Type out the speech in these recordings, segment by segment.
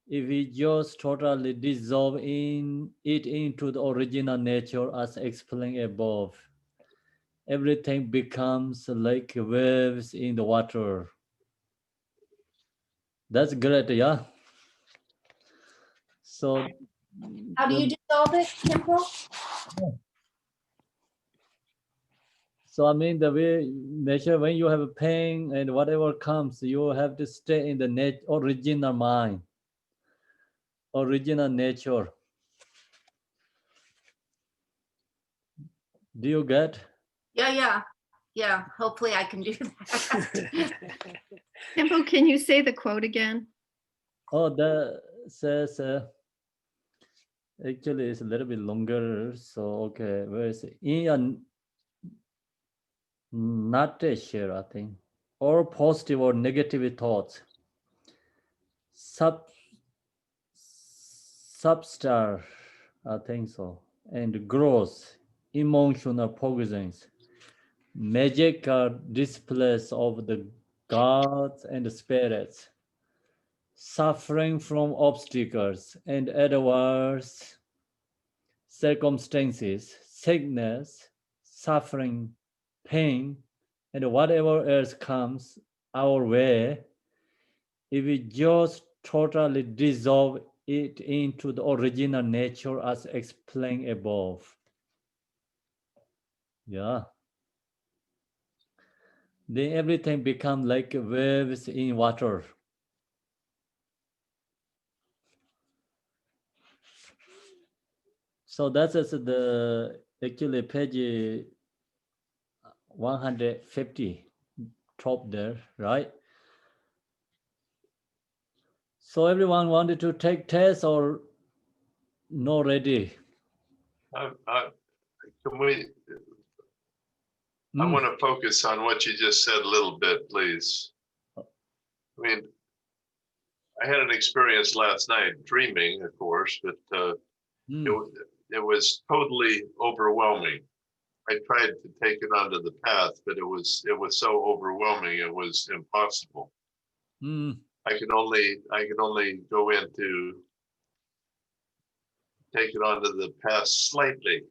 If we just totally dissolve it into the original nature as explained above, everything becomes like waves in the water. That's great, yeah. So, How do you dissolve it, Khenpo? so I mean the way nature, when you have a pain and whatever comes, you have to stay in the original mind, original nature. Do you get? Yeah. Hopefully I can do that. Khenpo, can you say the quote again? Oh, that says actually it's a little bit longer. So okay, where is it? In a nutshell, I think, all positive or negative thoughts, substar, I think so, and growth, emotional progressions, magical displays of the gods and spirits, suffering from obstacles and adverse circumstances, sickness, suffering, pain, and whatever else comes our way, if we just totally dissolve it into the original nature as explained above. Yeah. Then everything becomes like waves in water. So that's the actually page 150 top there, right? So everyone wanted to take test or no ready? Can we? I want to focus on what you just said a little bit, please. I mean, I had an experience last night, dreaming, of course, but it was totally overwhelming. I tried to take it onto the path, but it was so overwhelming, it was impossible. I could only go into take it onto the path slightly.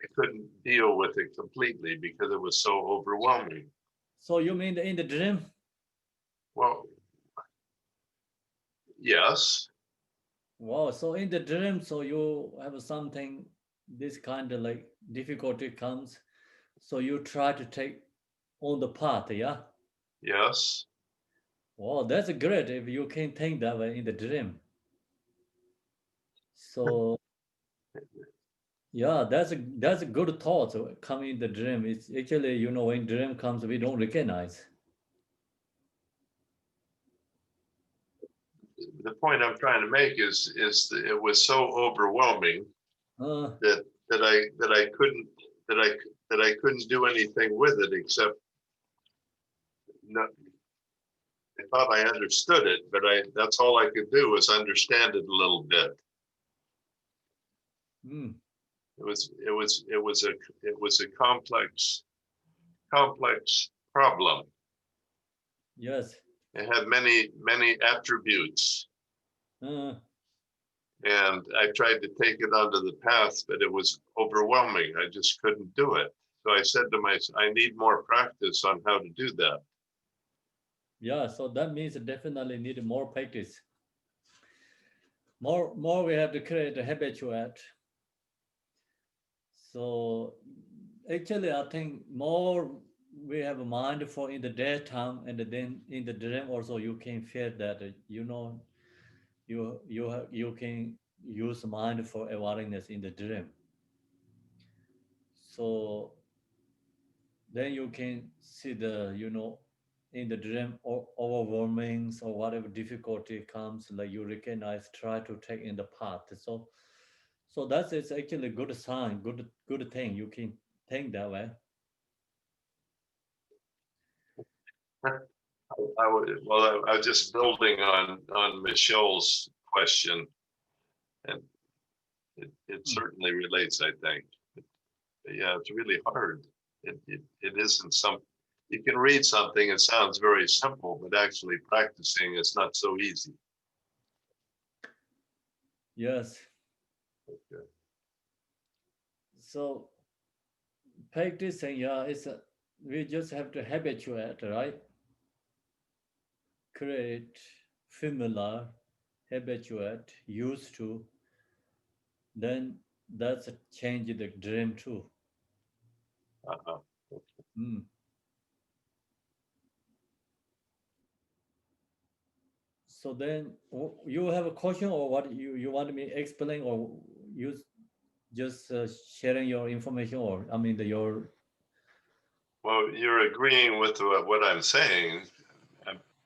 I couldn't deal with it completely because it was so overwhelming. So you mean in the dream? Well, yes. Wow, so in the dream, so you have something, this kind of like difficulty comes, so you try to take on the path, yeah? Yes. Wow, that's great if you can think that way in the dream. So yeah, that's a good thought coming in the dream. It's actually, you know, when dream comes, we don't recognize. The point I'm trying to make is that it was so overwhelming that I couldn't do anything with it except I thought I understood it, but that's all I could do was understand it a little bit. It was a complex problem. Yes. It had many attributes. And I tried to take it onto the path, but it was overwhelming. I just couldn't do it. So I said to myself, I need more practice on how to do that. Yeah, so that means definitely need more practice. More we have to create a habituate. So actually, I think more we have a mind for in the daytime, and then in the dream also you can feel that you know you can use mind for awareness in the dream. So then you can see the in the dream or overwhelmings or whatever difficulty comes, like you recognize, try to take in the path. So that's it's actually a good sign, good thing. You can think that way. I was just building on Michelle's question, and it certainly relates, I think. But yeah, it's really hard. It isn't you can read something, it sounds very simple, but actually practicing is not so easy. Yes. Okay. So practicing, yeah, we just have to habituate, right? Create, familiar, habituate, used to. Then that's a change in the dream too. Uh-huh. Mm. So then you have a question or what you want me to explain or you just sharing your information or I mean your Well, you're agreeing with what I'm saying,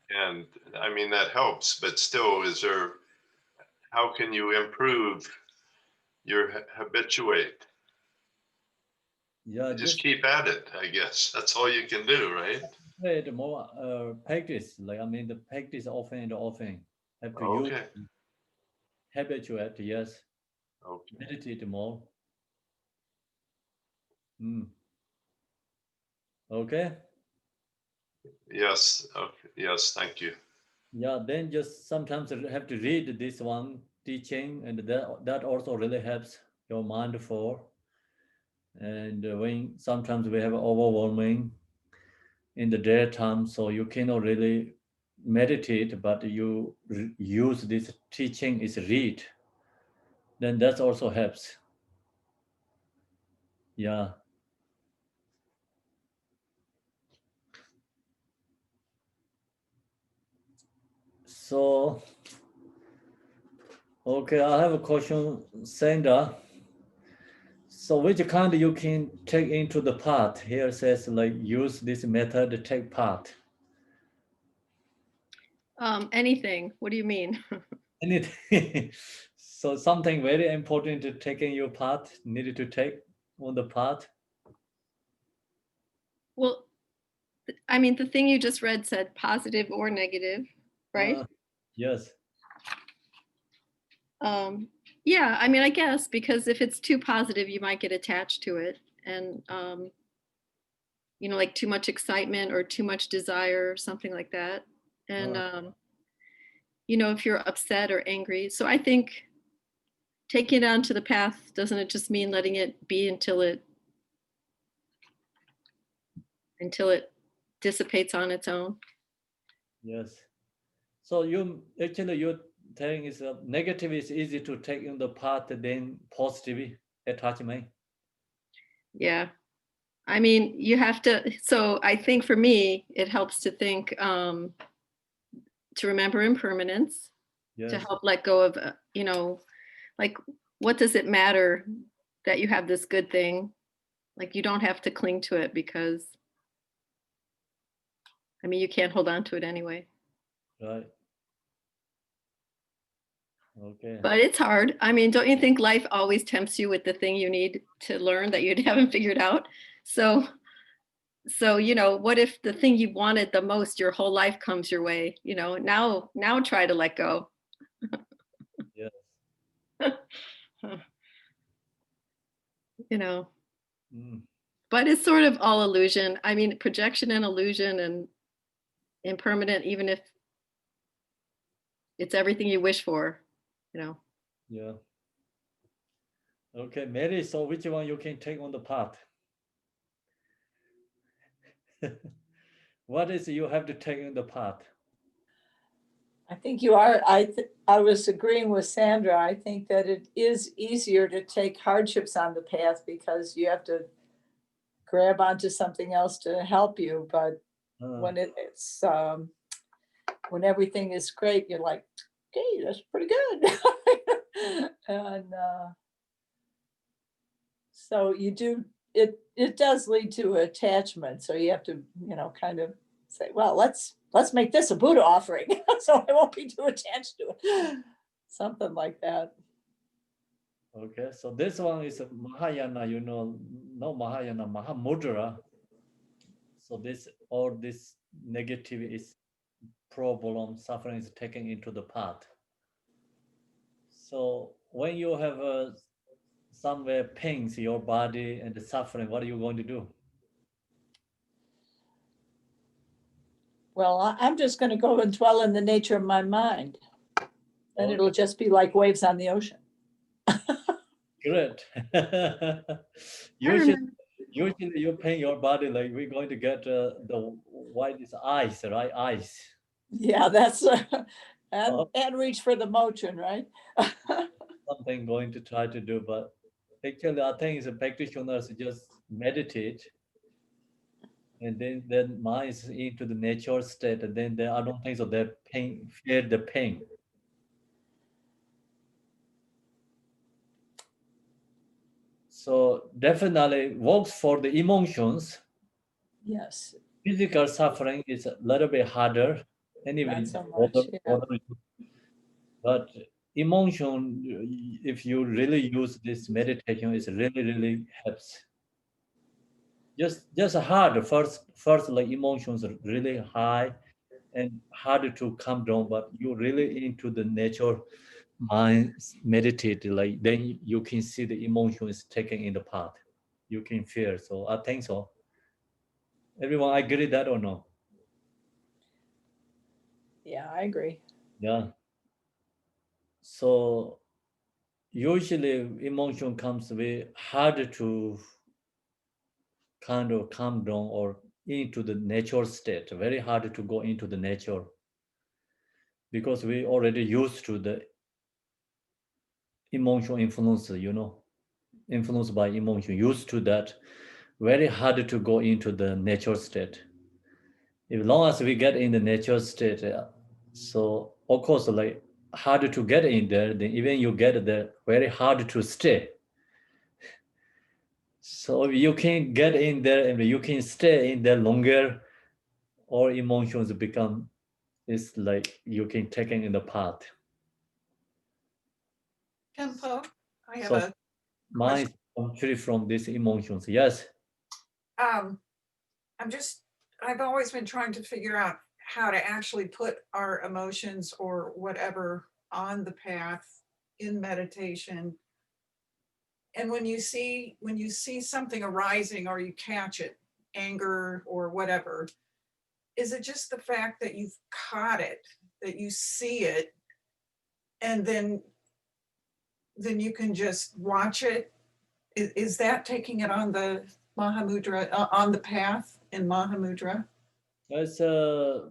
and I mean that helps. But still, how can you improve your habituate? yeah You just just keep at it, I guess. That's all you can do, right? create more practice like I mean the practice often and often have to use Okay. habituate yes Okay. meditate more. Mm. Okay. Yes. Okay. Yes. Thank you. Yeah, then just sometimes you have to read this one teaching, and that also really helps your mind for. And when sometimes we have overwhelming in the daytime, so you cannot really meditate, but you use this teaching is read, then that also helps. Yeah. So okay, I have a question, Sandra. So which kind you can take into the part? Here says like use this method to take part. Anything. What do you mean? Anything. So something very important to take in your part needed to take on the part. Well, I mean, the thing you just read said positive or negative, right? Yes. Um, yeah, I mean, I guess because if it's too positive, you might get attached to it. And, like too much excitement or too much desire, something like that. And, if you're upset or angry. So I think taking it onto the path, doesn't it just mean letting it be until it dissipates on its own? Yes. So you're telling is negative is easy to take in the part than positive attachment. Yeah. I mean, you have to, so I think for me, it helps to think, to remember impermanence, to Yes. help let go of, like, what does it matter that you have this good thing? Like, you don't have to cling to it because, I mean, you can't hold on to it anyway. Right. Okay. But it's hard. I mean, don't you think life always tempts you with the thing you need to learn that you haven't figured out? So, what if the thing you wanted the most your whole life comes your way? Now try to let go. Yes. you know, Mm. but it's sort of all illusion. I mean, projection and illusion and impermanent, even if it's everything you wish for, you know. Yeah. Okay, Mary. So which one you can take on the part? What is you have to take in the part? I think you are. I was agreeing with Sandra. I think that it is easier to take hardships on the path because you have to grab onto something else to help you. But when it's when everything is great, you're like, okay, that's pretty good. And so you do it. It does lead to attachment. So you have to, kind of say, well, let's make this a Buddha offering, so I won't be too attached to it. Something like that. Okay, so this one is Mahayana, no Mahayana, Mahamudra. So this negative is problem, suffering is taken into the part. So when you have somewhere pains in your body and the suffering, what are you going to do? Well, I'm just going to go and dwell in the nature of my mind. And it'll just be like waves on the ocean. Great. usually you paint your body like we're going to get the white is ice, right? Ice. Yeah, that's, Oh. and reach for the motion, right? Something going to try to do, but actually I think the practitioners just meditate and then mind is into the nature state, and then I don't think so they fear the pain. So definitely works for the emotions. Yes, Physical suffering is a little bit harder anyway, not so much, yeah. but emotion, if you really use this meditation, is really helps. Just hard first like emotions are really high and hard to come down, but you really into the nature mind meditate, like then you can see the emotion is taken in the part. You can feel. So I think so. Everyone agree that or no? Yeah, I agree. Yeah. So usually emotion comes way harder to kind of calm down or into the nature state. Very hard to go into the nature because we already used to the emotional influence, influenced by emotion, used to that. Very hard to go into the nature state. As long as we get in the nature state, so of course, like hard to get in there, then even you get there, very hard to stay. So if you can get in there and you can stay in there longer, or emotions become, it's like you can take it in the path. Khenpo, I have So a mind is free from these emotions. Yes. I've always been trying to figure out how to actually put our emotions or whatever on the path in meditation. And when you see something arising or you catch it, anger or whatever, is it just the fact that you've caught it, that you see it, and then you can just watch it? Is that taking it on the Mahamudra, on the path in Mahamudra? It's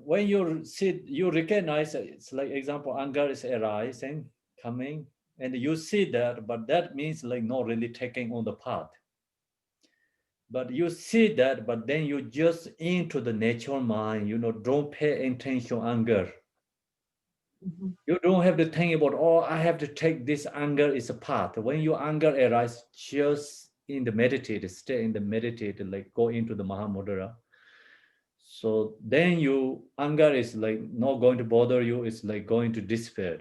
when you see, you recognize it's like example, anger is arising, coming, and you see that, but that means like not really taking on the path. But you see that, but then you just into the natural mind, don't pay attention anger. Mm-hmm. You don't have to think about, oh, I have to take this anger is a path. When your anger arises, just in the meditate, stay in the meditate, like go into the Mahamudra. So then you anger is like not going to bother you, it's like going to disappear.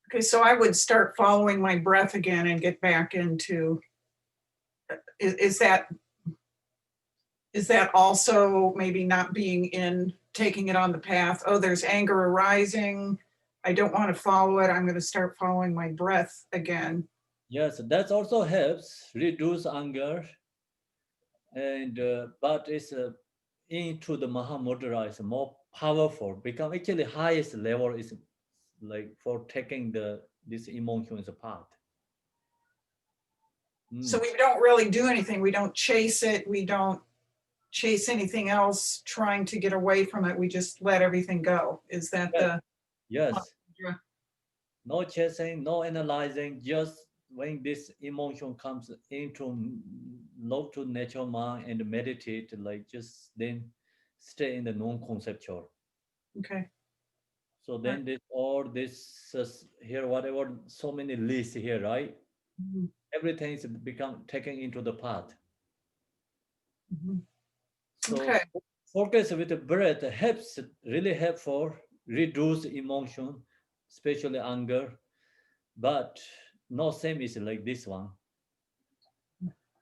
Okay, so I would start following my breath again and get back into, is that also maybe not being in, taking it on the path? Oh, there's anger arising, I don't want to follow it, I'm going to start following my breath again. Yes, that also helps reduce anger, and but it's into the Mahamudra is more powerful. Become actually highest level is like for taking this emotions apart. So we don't really do anything. We don't chase it. We don't chase anything else trying to get away from it. We just let everything go. Is that the? Yes. No chasing, no analyzing, just when this emotion comes into look to nature mind and meditate, like just then stay in the non-conceptual. Okay. So then this all this here, whatever, so many lists here, right? Mm-hmm. Everything is become taken into the path. Mm-hmm. So okay. Focus with the breath helps, really helpful, reduce emotion, especially anger, but no same is like this one.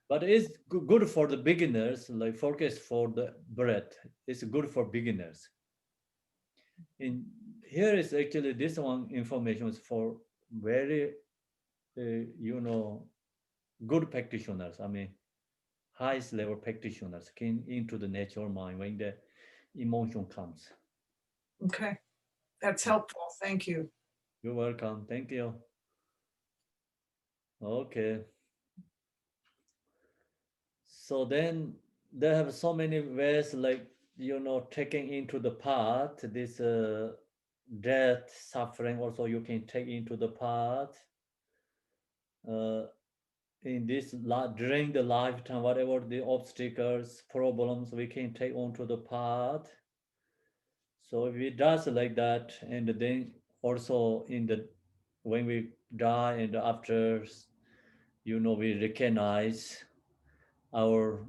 But it's good for the beginners, like focus for the breath. It's good for beginners. In here is actually this one information is for very, good practitioners. I mean, highest level practitioners can into the natural mind when the emotion comes. Okay. That's helpful. Thank you. You're welcome. Thank you. Okay. So then they have so many ways, like, taking into the part this death, suffering. Also, you can take into the part in this during the lifetime, whatever the obstacles, problems, we can take onto the part. So if it does like that, and then also when we die and after, we recognize our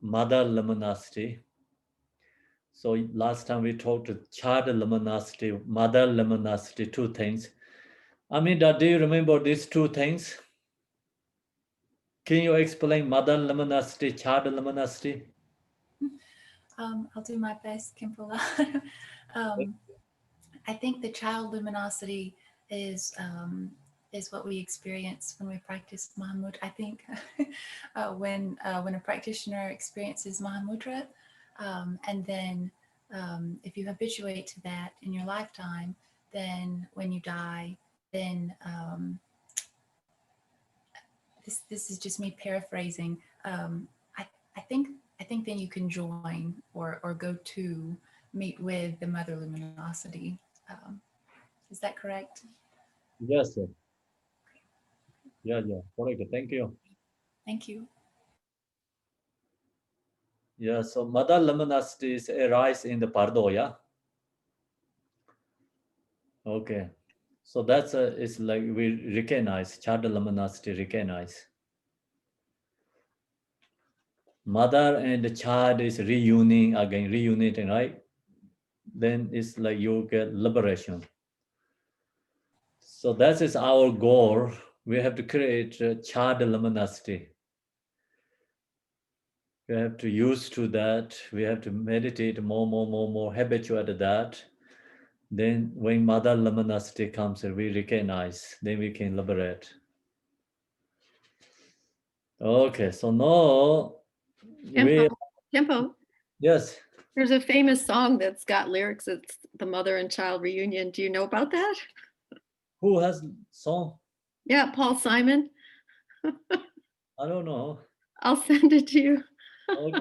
mother luminosity. So last time we talked child luminosity, mother luminosity, two things. Aminda, do you remember these two things? Can you explain mother luminosity, child luminosity? I'll do my best, Khenpo. I think the child luminosity is what we experience when we practice Mahamudra. I think when a practitioner experiences Mahamudra, and then if you habituate to that in your lifetime, then when you die, then this is just me paraphrasing. I think then you can join or go to meet with the Mother Luminosity. Is that correct? Yes, sir. Yeah, correct. Thank you. Thank you. Yeah, so mother luminosity is arise in the Pardo, yeah? Okay. So that's it's like we recognize, child luminosity recognize. Mother and the child is reuniting, right? Then it's like you get liberation. So that is our goal. We have to create child luminosity. We have to use to that. We have to meditate more, habituate to that. Then when mother luminosity comes, we recognize, then we can liberate. Okay, so now Khenpo, yes. there's a famous song that's got lyrics. It's the mother and child reunion. Do you know about that? Who has song? Yeah, Paul Simon. I don't know. I'll send it to you. Okay.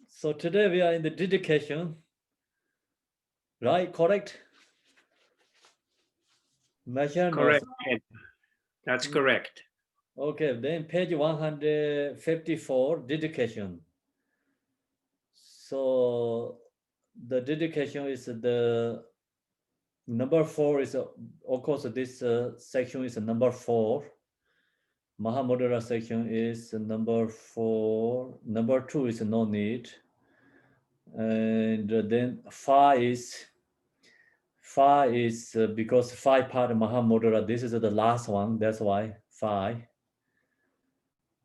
So today we are in the dedication, right? Correct? Correct. That's correct. Okay, then page 154, dedication. So the dedication is the number 4 is, of course, this section is number 4. Mahamudra section is number 4. Number 2 is no need. And then 5 is because 5 part of Mahamudra, this is the last one, that's why 5.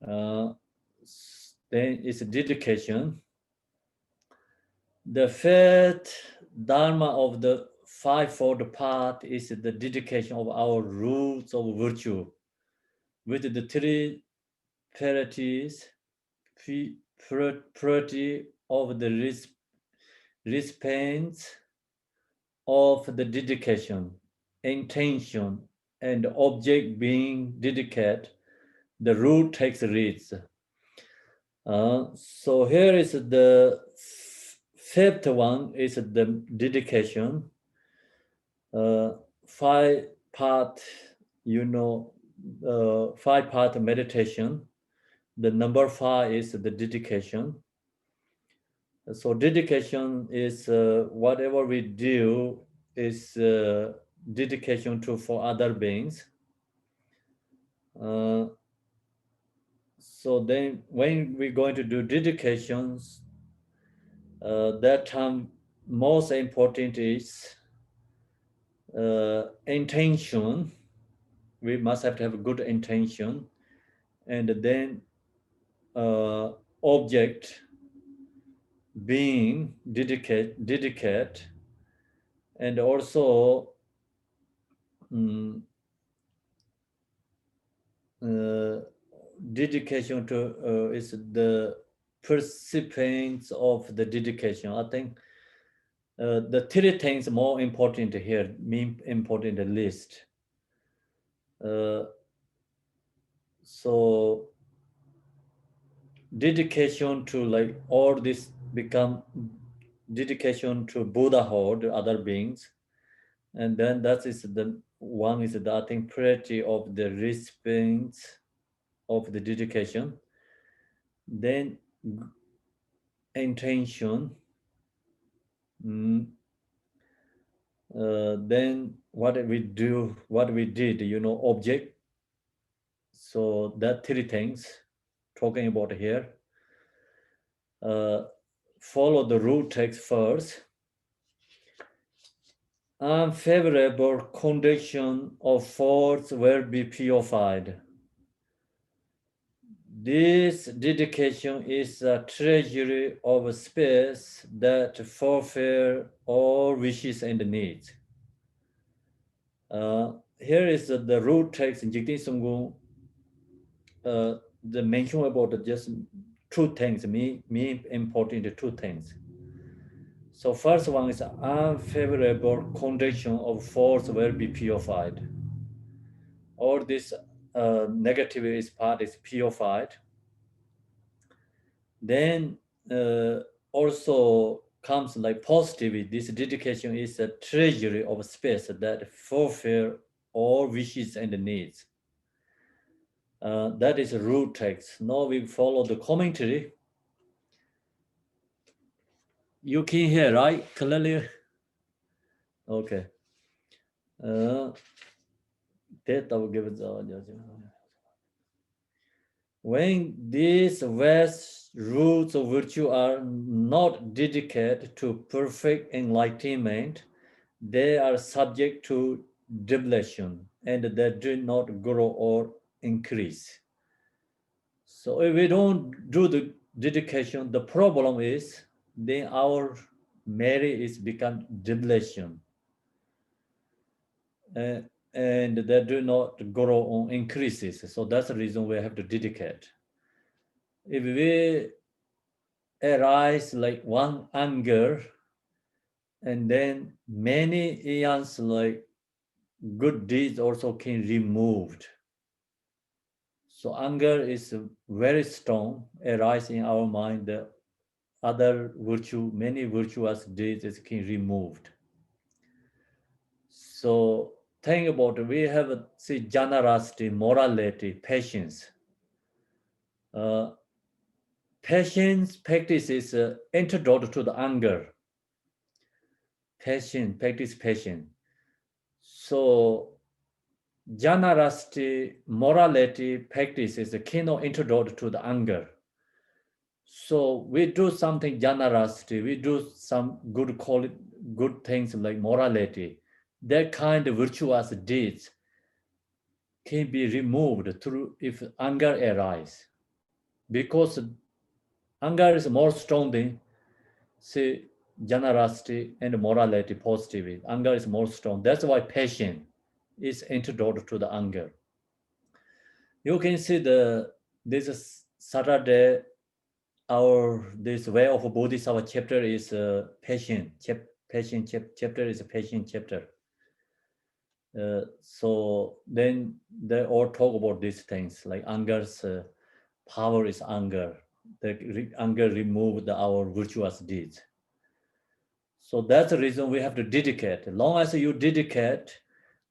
Then it's dedication. The 5th dharma of the 5-fold path is the dedication of our roots of virtue with the 3 purities, purity of the recipients of the dedication, intention, and object being dedicated. The root takes roots. So here is the 5th one is the dedication. 5-part, 5-part meditation. The number 5 is the dedication. So dedication is whatever we do is dedication for other beings. So then when we're going to do dedications, that time most important is intention. We must have to have a good intention, and then object being dedicate, and also dedication to is the participants of the dedication. I think the three things more important here, important list. So dedication to like all this become dedication to Buddhahood, other beings. And then that is the one is the I think priority of the respect of the dedication. Then intention. Then what we do, what we did, you know, object. So that three things talking about here. Follow the root text first. Unfavorable condition of force will be purified. This dedication is a treasury of space that fulfill all wishes and needs. Here is the root text in Jigten Songgung. The mention about just two things, me important two things. So first one is unfavorable condition of force will be purified. All this negative is part is purified. Then also comes like positive. This dedication is a treasury of space that fulfill all wishes and needs. That is a root text. Now we follow the commentary. You can hear, right? Clearly? Okay. That I will give it when these vast roots of virtue are not dedicated to perfect enlightenment, they are subject to depletion and they do not grow or increase. So if we don't do the dedication, the problem is then our merit is become depletion. And they do not grow or increases. So that's the reason we have to dedicate. If we arise like one anger, and then many eons like good deeds also can removed. So anger is very strong, arise in our mind. The other virtue, many virtuous deeds can removed. So think about it. We have see generosity, morality, patience. Patience practice is antidote to the anger. Practice patience. So generosity, morality practice is a keynote antidote to the anger. So we do something generosity, we do some good things like morality. That kind of virtuous deeds can be removed through if anger arises. Because anger is more strong than say generosity and morality, positivity. Anger is more strong. That's why patience is antidote to the anger. You can see this Saturday, this way of Bodhisattva chapter is patient. Chapter is a patient chapter. So then they all talk about these things like anger's power is anger. The anger removed our virtuous deeds. So that's the reason we have to dedicate. As long as you dedicate,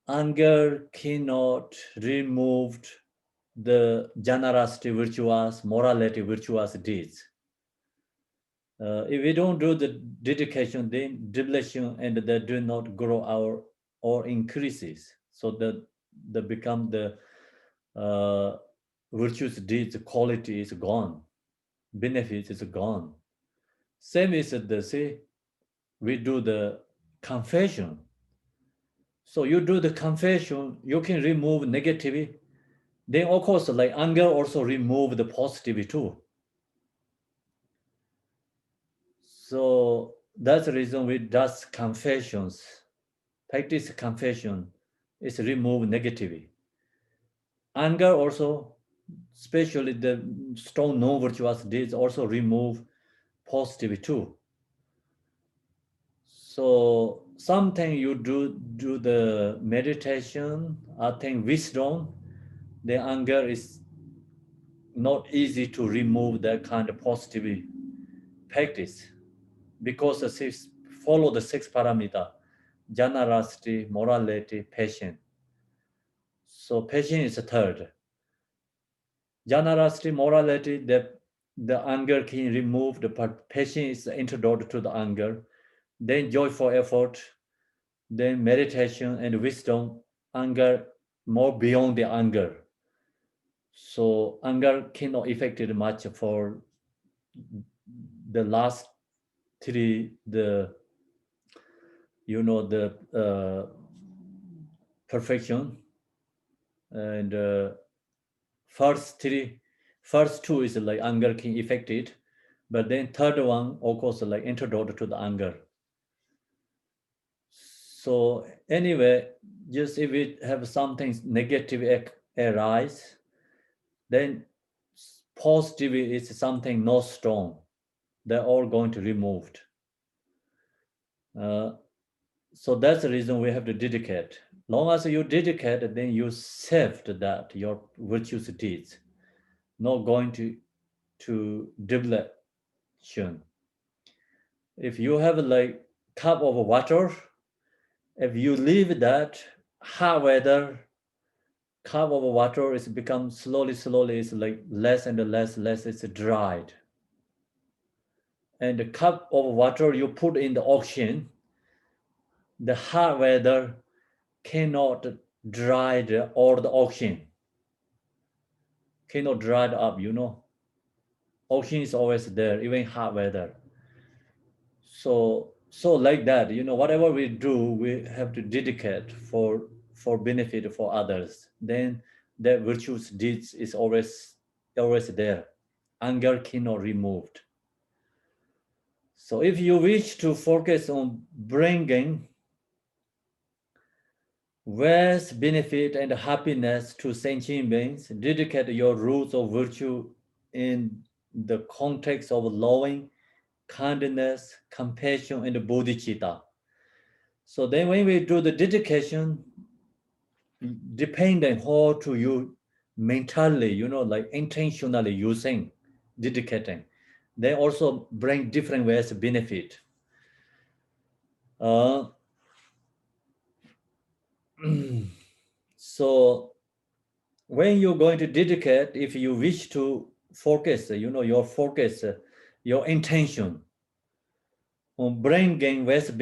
anger cannot remove the generosity, virtuous, morality, virtuous deeds. If we don't do the dedication, then depletion and they do not grow or increases. So that become the virtuous deeds, quality is gone, benefits is gone. Same is we do the confession. So you do the confession, you can remove negativity. Then of course, like anger also remove the positivity too. So that's the reason we does confessions, practice confession is remove negativity. Anger also, especially the strong non-virtuous deeds also remove positivity too. So something you do the meditation, I think wisdom, the anger is not easy to remove that kind of positive practice because follow the 6 parameter, generosity, morality, patience. So patience is the third. Generosity, morality, the anger can remove, the patience is the antidote to the anger. Then joyful effort, then meditation and wisdom, anger more beyond the anger. So anger cannot affect it much for the last 3, the perfection, and first 2 is like anger can affect it, but then third one of course like antidote to the anger. So anyway, just if we have something negative arise, then positive is something not strong. They're all going to removed. So that's the reason we have to dedicate. Long as you dedicate, then you saved that your virtuous deeds, not going to depletion. If you have like cup of water, if you leave that hot weather, cup of water is become slowly it's like less and less it's dried. And the cup of water you put in the ocean, the hot weather cannot dry the ocean, cannot dry it up, Ocean is always there, even hot weather. So like that, whatever we do, we have to dedicate for benefit for others. Then that virtuous deeds is always there. Anger cannot removed. So if you wish to focus on bringing wealth, benefit, and happiness to sentient beings, dedicate your roots of virtue in the context of loving, kindness, compassion, and bodhicitta. So then when we do the dedication, depending how to you mentally, like intentionally using, dedicating, they also bring different ways of benefit. So when you're going to dedicate, if you wish to focus, your focus, your intention on bringing with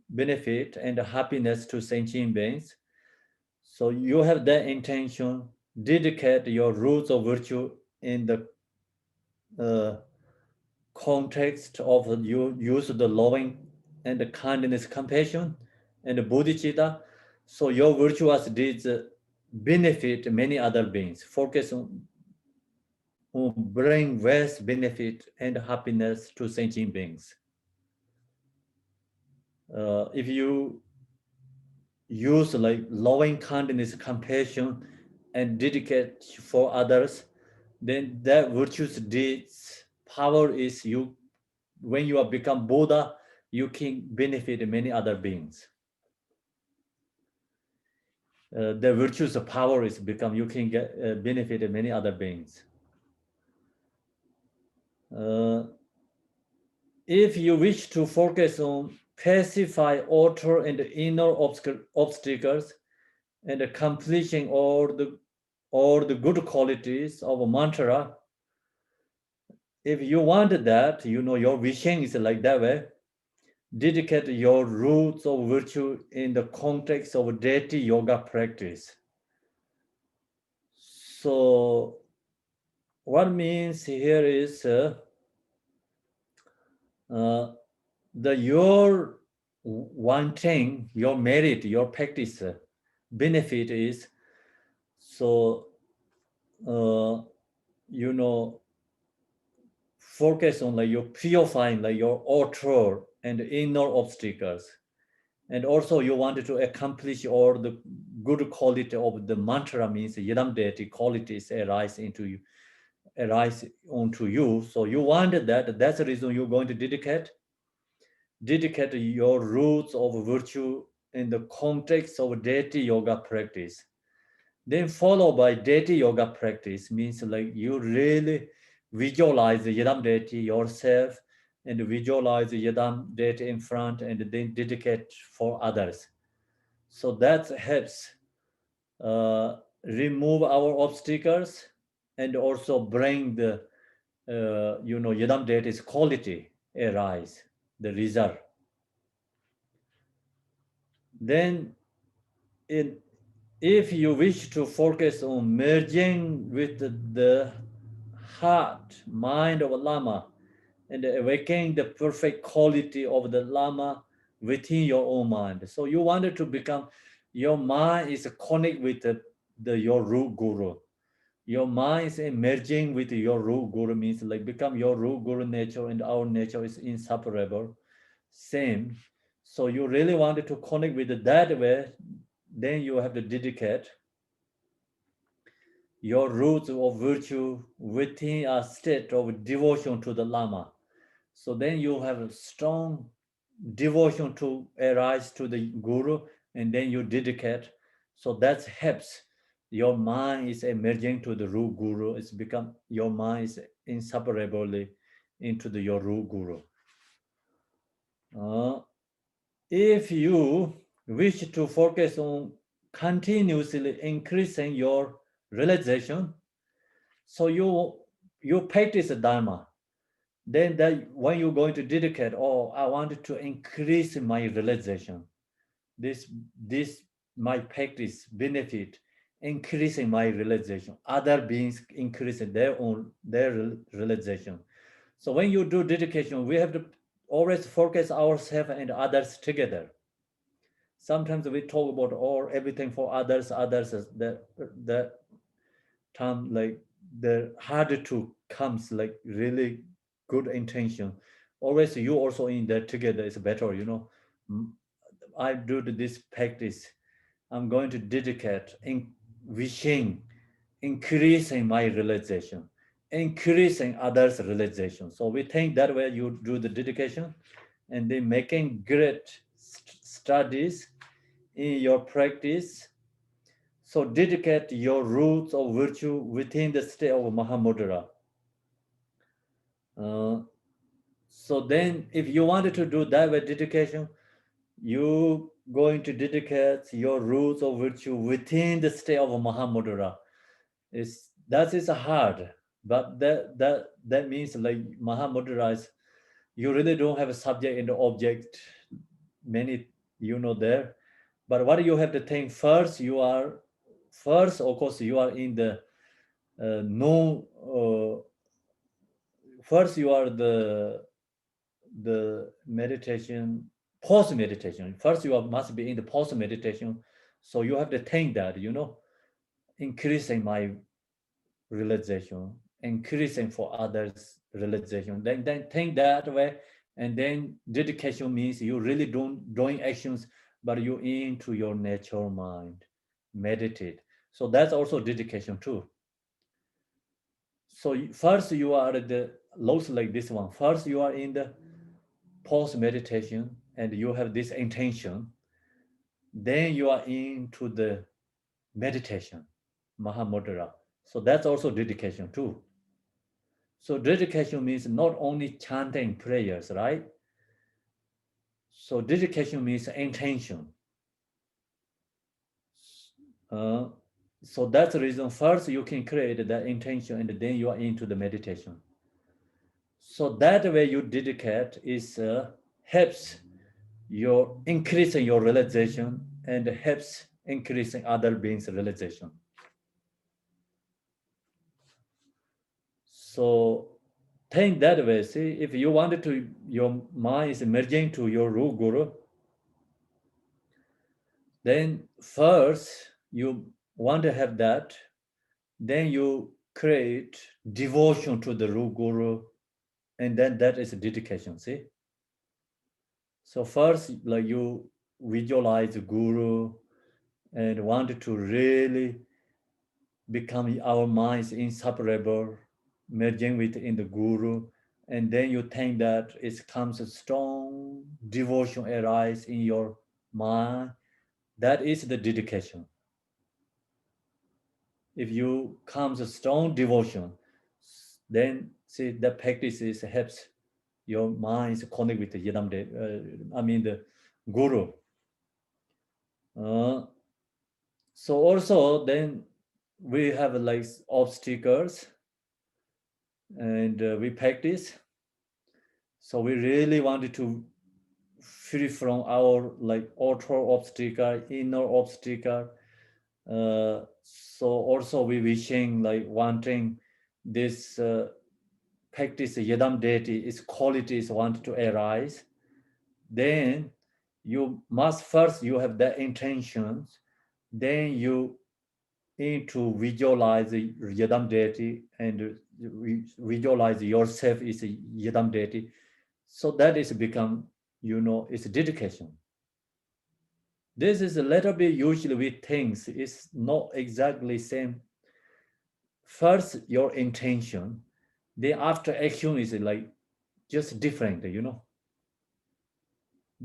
benefit and happiness to sentient beings. So you have that intention, dedicate your roots of virtue in the context of you use the loving and the kindness, compassion, and the bodhicitta. So your virtuous deeds benefit many other beings. Focus on bring wealth, benefit, and happiness to sentient beings. If you use like loving kindness, compassion, and dedicate for others, then that virtuous deeds power is you. When you have become Buddha, you can benefit many other beings. The virtuous power is become you can get benefit many other beings. If you wish to focus on pacify outer and inner obstacles and accomplishing all the good qualities of a mantra, if you want that, your vision is like that way, dedicate your roots of virtue in the context of deity yoga practice. So what means here is your wanting, your merit, your practice benefit is so focus on like your purifying like your outer and inner obstacles, and also you wanted to accomplish all the good quality of the mantra, means yidam deity qualities arise onto you. So you wanted that, that's the reason you're going to dedicate. dedicate your roots of virtue in the context of deity yoga practice. Then followed by deity yoga practice means like you really visualize the Yidam deity yourself and visualize the Yidam deity in front and then dedicate for others. So that helps remove our obstacles and also bring the Yidam deity's quality arise, the result. Then if you wish to focus on merging with the heart, mind of a Lama and awakening the perfect quality of the Lama within your own mind. So you wanted to become, your mind is connect with your root guru. Your mind is merging with your root guru means like become your root guru nature and our nature is inseparable, same. So you really wanted to connect with that way, then you have to dedicate your roots of virtue within a state of devotion to the Lama. So then you have a strong devotion to arise to the Guru, and then you dedicate. So that helps. Your mind is emerging to the root Guru. It's become, your mind is inseparably into your root Guru. If you wish to focus on continuously increasing your realization, so you practice the Dharma, then that when you're going to dedicate, oh, I wanted to increase my realization. This my practice benefit, increasing my realization. Other beings increasing their realization. So when you do dedication, we have to always focus ourselves and others together. Sometimes we talk about everything for others, that term like the harder to comes like really good intention. Always you also in that together is better, I do this practice. I'm going to dedicate in wishing, increasing my realization, increasing others' realization. So we think that way you do the dedication and then making great studies in your practice. So dedicate your roots of virtue within the state of Mahamudra. So then if you wanted to do that with dedication, you going to dedicate your roots of virtue within the state of Mahamudra. That is hard, but that means like Mahamudra is, you really don't have a subject and object, many there. But what you have to think first, of course, you are in the first you are the meditation, post meditation. First you must be in the post meditation. So you have to think that, increasing my realization, increasing for others realization. Then think that way. And then dedication means you really doing actions, but you into your natural mind, meditate. So that's also dedication too. So first you are looks like this one. First you are in the post meditation and you have this intention. Then you are into the meditation, Mahamudra. So that's also dedication too. So dedication means not only chanting prayers, right? So dedication means intention. So that's the reason first you can create that intention and then you are into the meditation. So that way you dedicate is helps your increasing your realization and helps increasing other beings' realization. So think that way. See, if you wanted to, your mind is merging to your root guru, then first you want to have that, then you create devotion to the root guru, and then that is dedication. See. So first, like you visualize the guru and wanted to really become our minds inseparable, merging within the guru, and then you think that it comes a strong devotion arise in your mind. That is the dedication. If you comes a strong devotion, then see the practice is helps your mind is connect with the Yidam, the Guru. So also then we have like obstacles, and we practice. So we really wanted to free from our like outer obstacle, inner obstacle. So also we wishing like wanting this practice Yidam deity, its qualities want to arise. Then you must first you have the intentions, then you need to visualize the Yidam deity and visualize yourself is a Yidam deity. So that is become, it's dedication. This is a little bit usually we think it's not exactly same. First, your intention, then after action is like just different, Do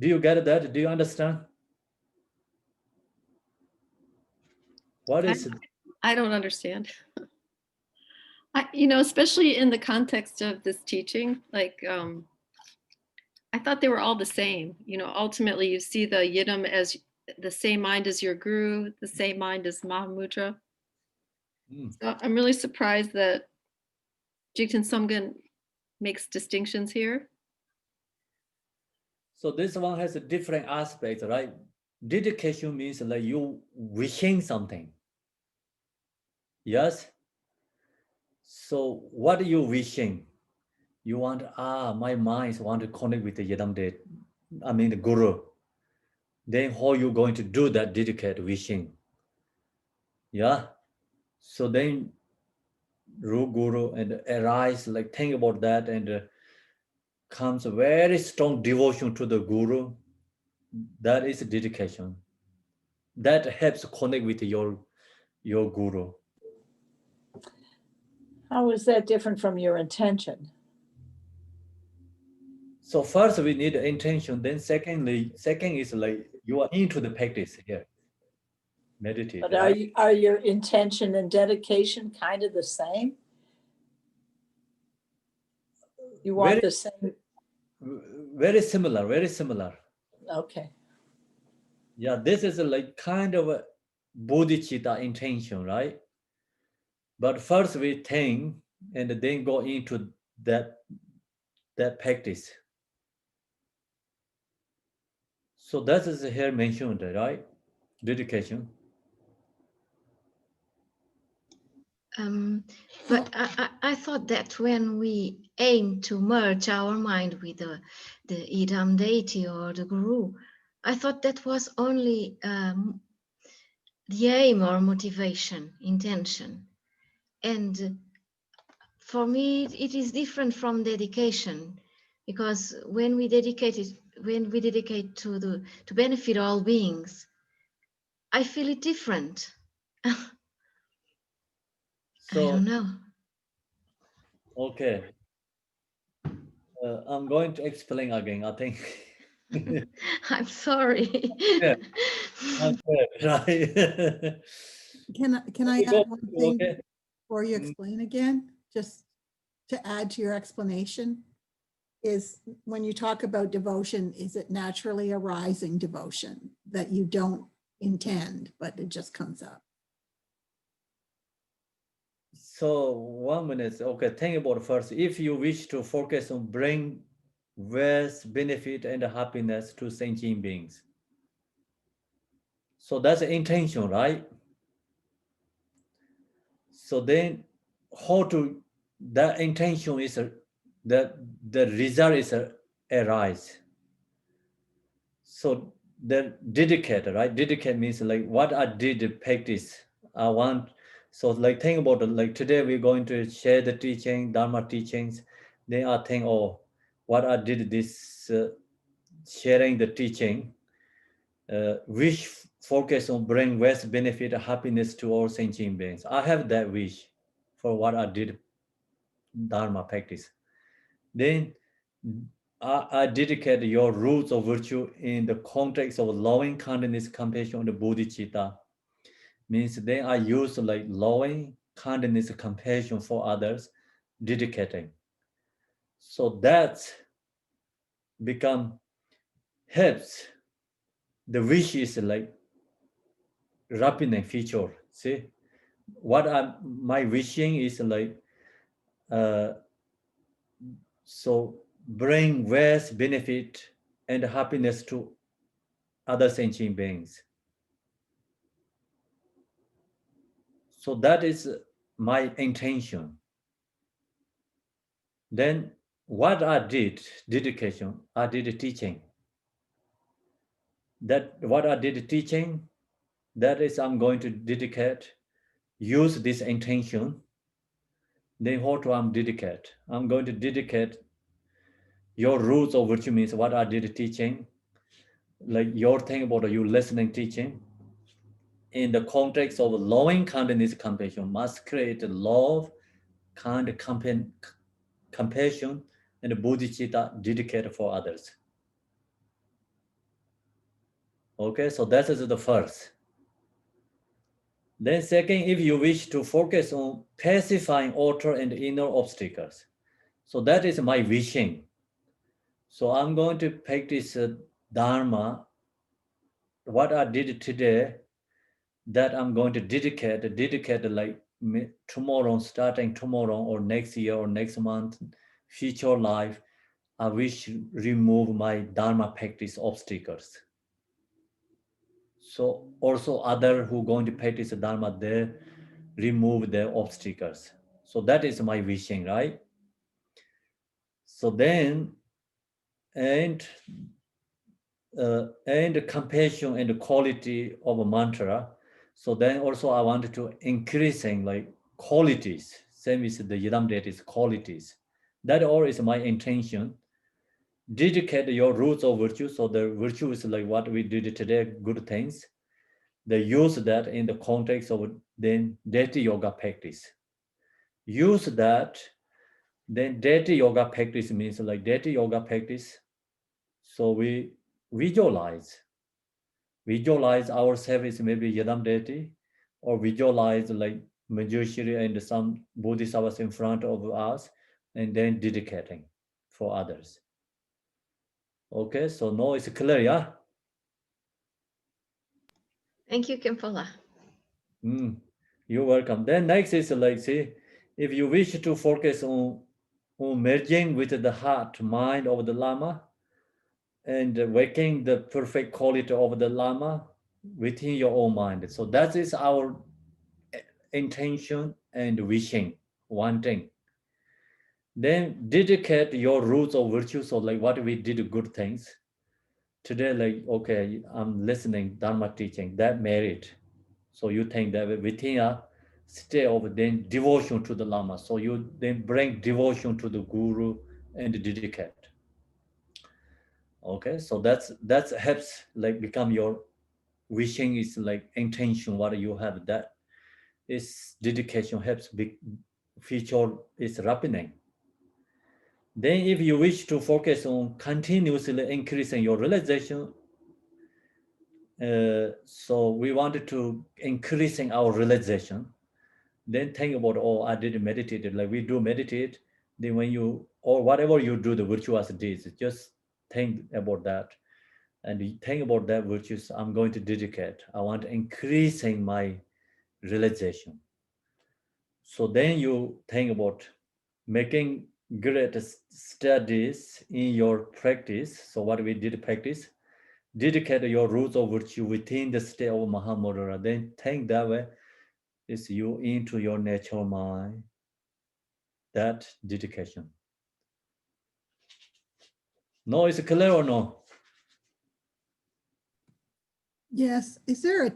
you get that? Do you understand? What is it? I don't understand. Especially in the context of this teaching, like I thought they were all the same. Ultimately you see the Yidam as the same mind as your guru, the same mind as Mahamudra. So I'm really surprised that Jigten Sumgön makes distinctions here. So this one has a different aspect, right? Dedication means like you wishing something. Yes. So what are you wishing? You want, my mind want to connect with the Yidam deity, the Guru. Then how you going to do that dedicate wishing? Yeah. So then Guru and arise, like think about that, and comes a very strong devotion to the Guru. That is dedication. That helps connect with your Guru. How is that different from your intention? So first we need intention. Then second is like you are into the practice here. Meditate. But right? are your intention and dedication kind of the same? You want the same? Very similar, very similar. Okay. Yeah, this is like kind of a bodhicitta intention, right? But first we think and then go into that practice. So that is here mentioned, right? Dedication. But I thought that when we aim to merge our mind with the Idam deity or the Guru, I thought that was only the aim or motivation, intention. And for me, it is different from dedication, because when we dedicate to benefit all beings, I feel it different. So, I don't know. Okay. I'm going to explain again, I think. I'm sorry. Yeah. Right. Can I add one thing Okay. before you explain again? Just to add to your explanation, is when you talk about devotion, is it naturally arising devotion that you don't intend, but it just comes up? So 1 minute. Okay, think about first. If you wish to focus on bring wealth, benefit, and happiness to sentient beings. So that's the intention, right? So then how to, the intention is the result is arise. So the dedicate, right? Dedicate means like what I did practice. I want, so like think about it, like today we're going to share the teaching, Dharma teachings. Then I think, oh, what I did this sharing the teaching, wish focus on bring best benefit happiness to all sentient beings. I have that wish for what I did Dharma practice. then I dedicate your roots of virtue in the context of loving kindness, compassion, and bodhicitta. Means then I use like loving kindness, compassion for others, dedicating. So that become helps. The wish is like rapid feature. See, my wishing is like so bring vast benefit and happiness to other sentient beings. So that is my intention. Then what I did, dedication, I did teaching. That what I did teaching, that is I'm going to dedicate, use this intention. Then what do I'm dedicate? I'm going to dedicate your roots of virtue means what I did teaching, like your thing about you listening teaching. In the context of loving kindness, compassion, must create love, kind, compassion, and bodhicitta dedicated for others. Okay, so that is the first. Then second, if you wish to focus on pacifying outer and inner obstacles. So that is my wishing. So I'm going to practice Dharma, what I did today, that I'm going to dedicate like tomorrow, starting tomorrow or next year or next month, future life, I wish to remove my Dharma practice obstacles. So also other who going to practice Dharma, they remove their obstacles. So that is my wishing, right? So then, and compassion and the quality of a mantra. So then also I wanted to increasing like qualities, same as the Yidam deities qualities. That all is my intention. Dedicate your roots of virtue. So the virtue is like what we did today, good things. They use that in the context of then deity yoga practice. Use that, then deity yoga practice means like deity yoga practice. So we visualize ourselves maybe Yidam deity, or visualize like Manjushri and some bodhisattvas in front of us, and then dedicating for others. Okay, so now it's clear, yeah? Thank you, Khenpo. You're welcome. Then next is like, see, if you wish to focus on merging with the heart, mind of the Lama, and waking the perfect quality of the Lama within your own mind. So that is our intention and wishing, wanting. Then dedicate your roots of virtue. So like what we did good things. Today, like, okay, I'm listening Dharma teaching, that merit. So you think that within a state of then devotion to the Lama. So you then bring devotion to the Guru and dedicate. Okay, so that's helps like become your wishing is like intention, what you have, that is dedication helps big feature is ripening. Then if you wish to focus on continuously increasing your realization, so we wanted to increasing our realization, then think about, oh, I did meditate, like we do meditate, then when you, or whatever you do, the virtuous deeds, just think about that. And you think about that virtues, I'm going to dedicate. I want increasing my realization. So then you think about making great studies in your practice. So what we did practice, dedicate your roots of virtue within the state of Mahamudra. Then think that way is you into your natural mind, that dedication. No, is it clear or no? Yes. Is there a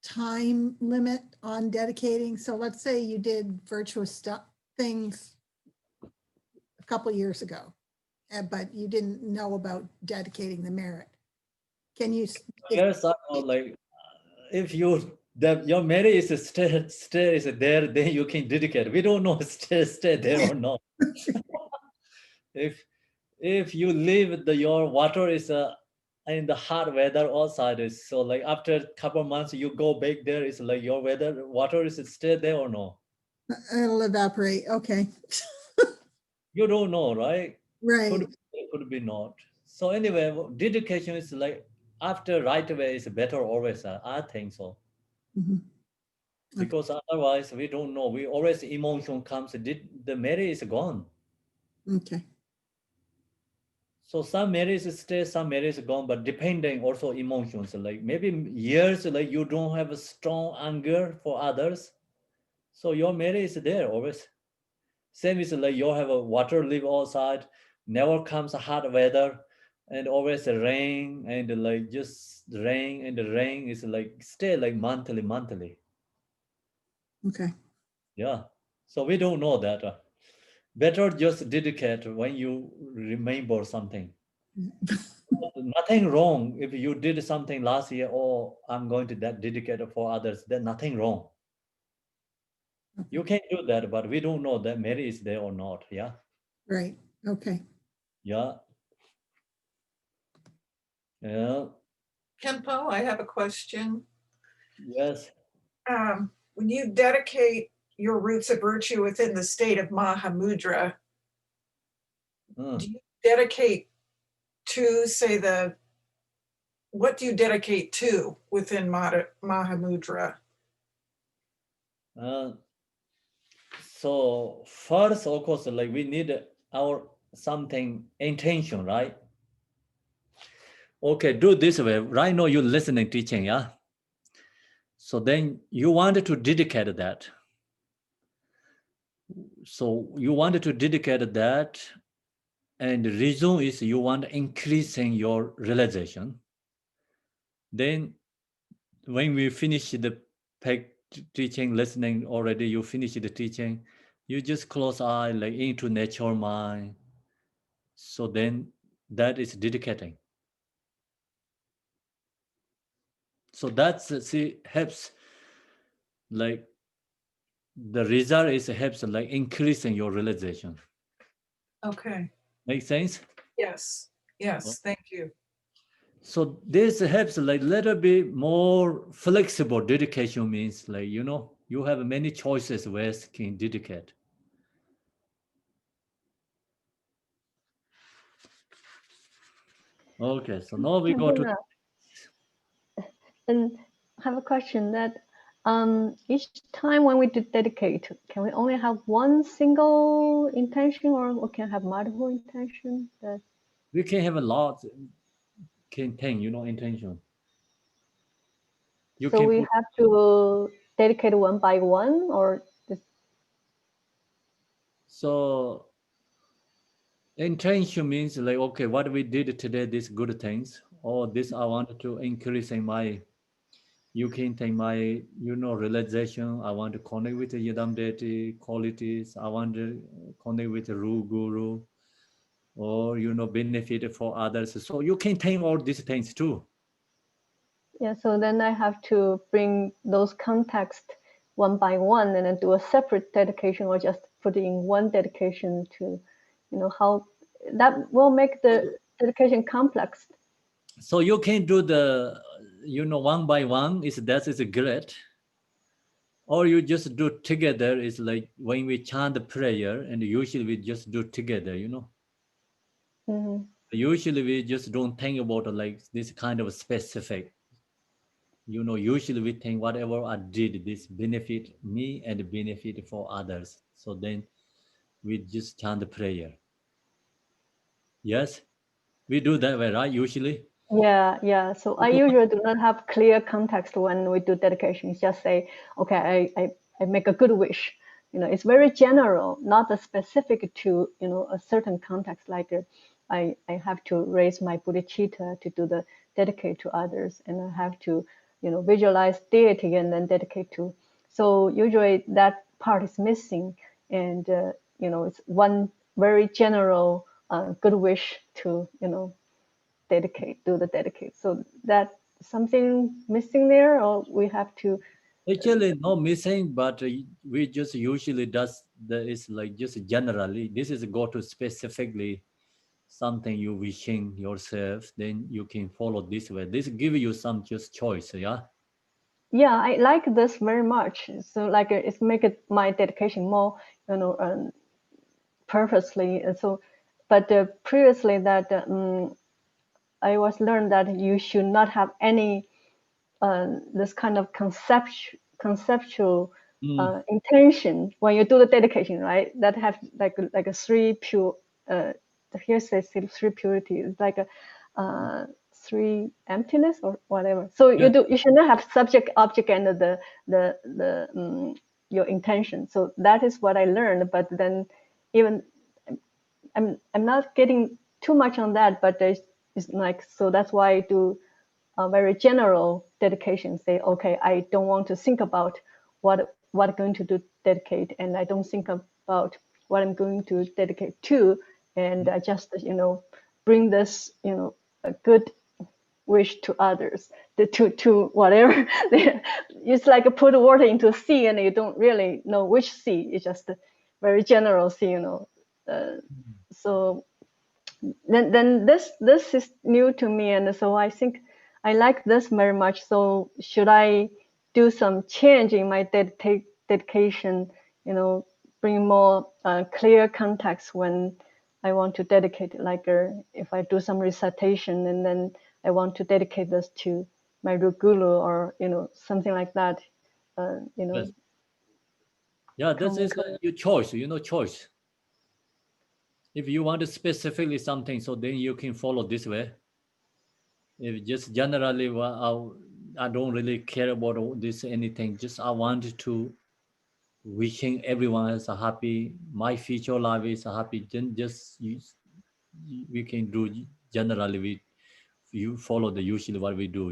time limit on dedicating? So let's say you did virtuous stuff, things a couple years ago, but you didn't know about dedicating the merit. Can you? Yes, I know, like if you, your merit is stay is there, then you can dedicate. We don't know stay there or not. if you leave your water is in the hot weather outside, is so like after a couple of months you go back there, it's like your water is stay there or no? It'll evaporate. Okay. You don't know, right? Right. Could be not. So anyway, dedication is like after right away is better always. I think so. Mhm. Because otherwise we don't know. We always emotion comes. The marriage is gone. Okay. So some marriage stay, some marriage is gone, but depending also emotions. Like maybe years like you don't have a strong anger for others. So your marriage is there always. Same is like you have a water live outside, never comes hot weather, and always rain and like just rain and the rain is like stay like monthly. Okay. Yeah. So we don't know that. Better just dedicate when you remember something. Nothing wrong if you did something last year, or I'm going to that dedicate for others. There's nothing wrong. You can do that, but we don't know that Mary is there or not. Yeah. Right. Okay. Yeah. Yeah. Khenpo, I have a question. Yes. When you dedicate your roots of virtue within the state of Mahamudra, do you dedicate to, say, what do you dedicate to within Mahamudra? So first, of course, like we need our something intention, right? Okay, do this way. Right now you're listening, teaching, yeah? So then you wanted to dedicate that. So you wanted to dedicate that, and the reason is you want increasing your realization. Then when we finish the teaching, listening already, you finish the teaching, you just close eye like into nature mind. So then that is dedicating. So that's helps like the result is helps like increasing your realization. Okay. Make sense? Yes. Yes. Thank you. So this helps like little bit more flexible. Dedication means like, you have many choices where you can dedicate. Okay, so now we go to. And I have a question that each time when we do dedicate, can we only have one single intention, or we can have multiple intentions? That We can have a lot contain, intention. You so can we put. have to dedicate one by one, or just. So intention means like, okay, what we did today, these good things, or this I wanted to increase in my, you can take my, realization. I want to connect with the Yidam deity qualities. I want to connect with the Guru, or, benefit for others. So you can take all these things too. Yeah, so then I have to bring those contexts one by one and then do a separate dedication, or just put in one dedication to, how that will make the dedication complex. So you can do the, one by one, that is great. Or you just do together. It's like when we chant the prayer, and usually we just do together, Mm-hmm. Usually we just don't think about like this kind of specific, usually we think whatever I did, this benefit me and benefit for others. So then we just chant the prayer. Yes, we do that way, right? Usually. Yeah. So I usually do not have clear context when we do dedication. It's just say, okay, I make a good wish. It's very general, not specific to, a certain context. Like I have to raise my bodhicitta to do the dedicate to others, and I have to, visualize deity and then dedicate to. So usually that part is missing, and it's one very general good wish to, do the dedicate. So that something missing there, or we have to. Actually, no missing, but we just usually does it's like just generally. This is go to specifically something you wishing yourself, then you can follow this way. This give you some just choice, yeah. Yeah, I like this very much. So like it's make it my dedication more, you know, purposely. And so, but previously that I was learned that you should not have any this kind of conceptual intention when you do the dedication, right? That have like a three pure. Here says three purity. It's like a three emptiness or whatever. So Yeah. you should not have subject, object, and your intention. So that is what I learned. But then even I'm not getting too much on that. But it's like, so that's why I do a very general dedication. Say, okay, I don't want to think about what I'm going to do dedicate, and I don't think about what I'm going to dedicate to, and I just bring this a good wish to others, to whatever. It's like put water into a sea, and you don't really know which sea. It's just a very general sea, So then this is new to me, and so I think I like this very much. So should I do some change in my dedication? Bring more clear context when I want to dedicate, like if I do some recitation and then I want to dedicate this to my Guru, or something like that. Yes. Yeah, this is your choice. Choice. If you want to specifically something, so then you can follow this way. If just generally, well, I don't really care about this anything. Just I want to wishing everyone is a happy. My future life is a happy. Then just we can do generally. You follow the usually what we do.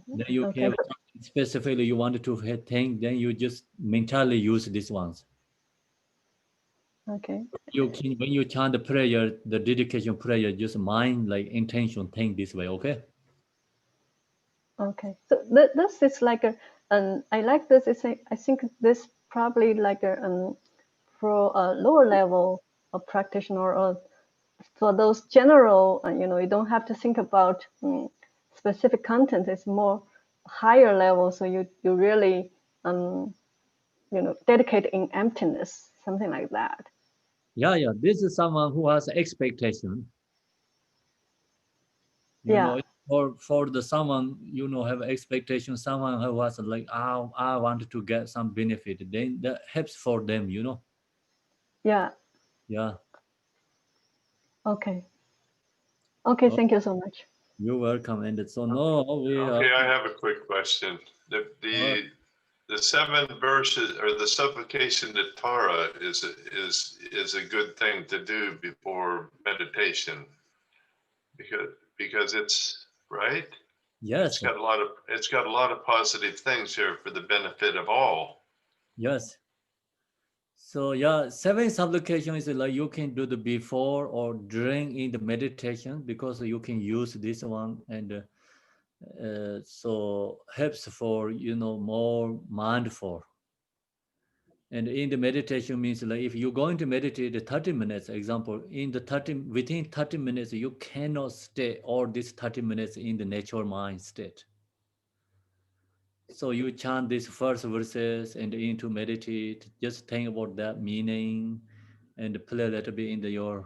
Then you Okay. have specifically you wanted to think. Then you just mentally use these ones. Okay. You can when you chant the prayer, the dedication prayer, just mind like intention think this way. Okay. Okay, so this is like I like this. I think this probably like for a lower level of practitioner, or for those general, you don't have to think about specific content. It's more higher level, so you really dedicate in emptiness, something like that. Yeah. This is someone who has expectation. Yeah. For the someone have expectation. Someone who has like, I wanted to get some benefit. Then that helps for them. Yeah. Yeah. Okay. Okay. Oh, Thank you so much. you're welcome. And so no, we Okay, I have a quick question. The 7 verses or the supplication to Tara is a good thing to do before meditation because it's right. yes, It's got a lot of positive things here for the benefit of all. yes. So yeah, 7 supplication is like you can do the before or during in the meditation, because you can use this one, and so helps for more mindful. And in the meditation means like if you're going to meditate 30 minutes, example, within 30 minutes, you cannot stay all these 30 minutes in the natural mind state. So you chant these first verses and into meditate, just think about that meaning and play a little bit in your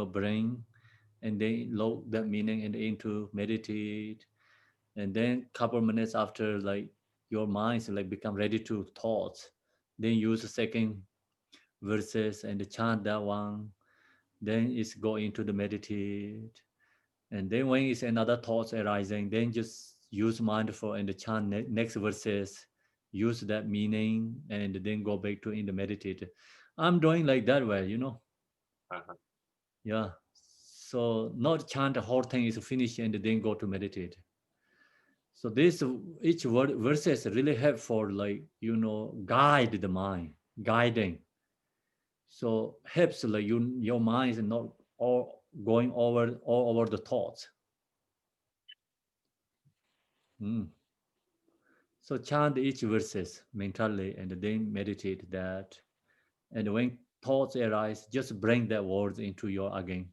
brain, and then load that meaning and into meditate. And then couple minutes after, like your mind's like become ready to thoughts, then use the second verses and chant that one. Then it's go into the meditate. And then when it's another thoughts arising, then just use mindful and chant next verses, use that meaning, and then go back to in the meditate. I'm doing like that way. Uh-huh. Yeah. So not chant the whole thing is finished and then go to meditate. So this each word verses really help for like guide the mind, guiding. So helps like your mind is not all going all over the thoughts. So chant each verses mentally and then meditate that. And when thoughts arise, just bring that words into your again.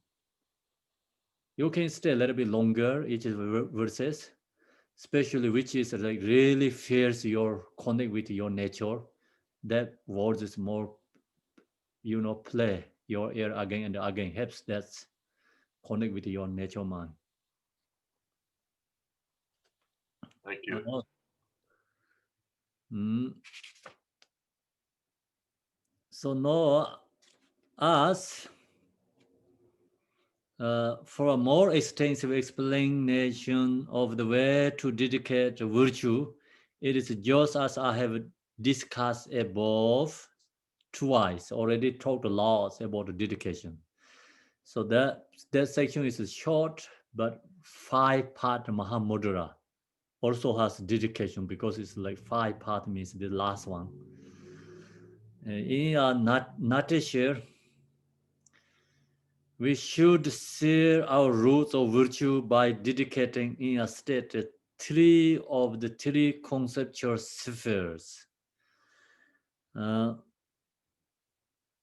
You can stay a little bit longer each verses, especially which is like really feels your connect with your nature. That words is more, play your ear again and again, helps that connect with your nature mind. Thank you. So now us for a more extensive explanation of the way to dedicate virtue, it is just as I have discussed above twice, already talked a lot about dedication. So that section is short, but 5-part Mahamudra also has dedication because it's like 5-part means the last one. In a nutshell, we should share our roots of virtue by dedicating in a state 3 of the 3 conceptual spheres.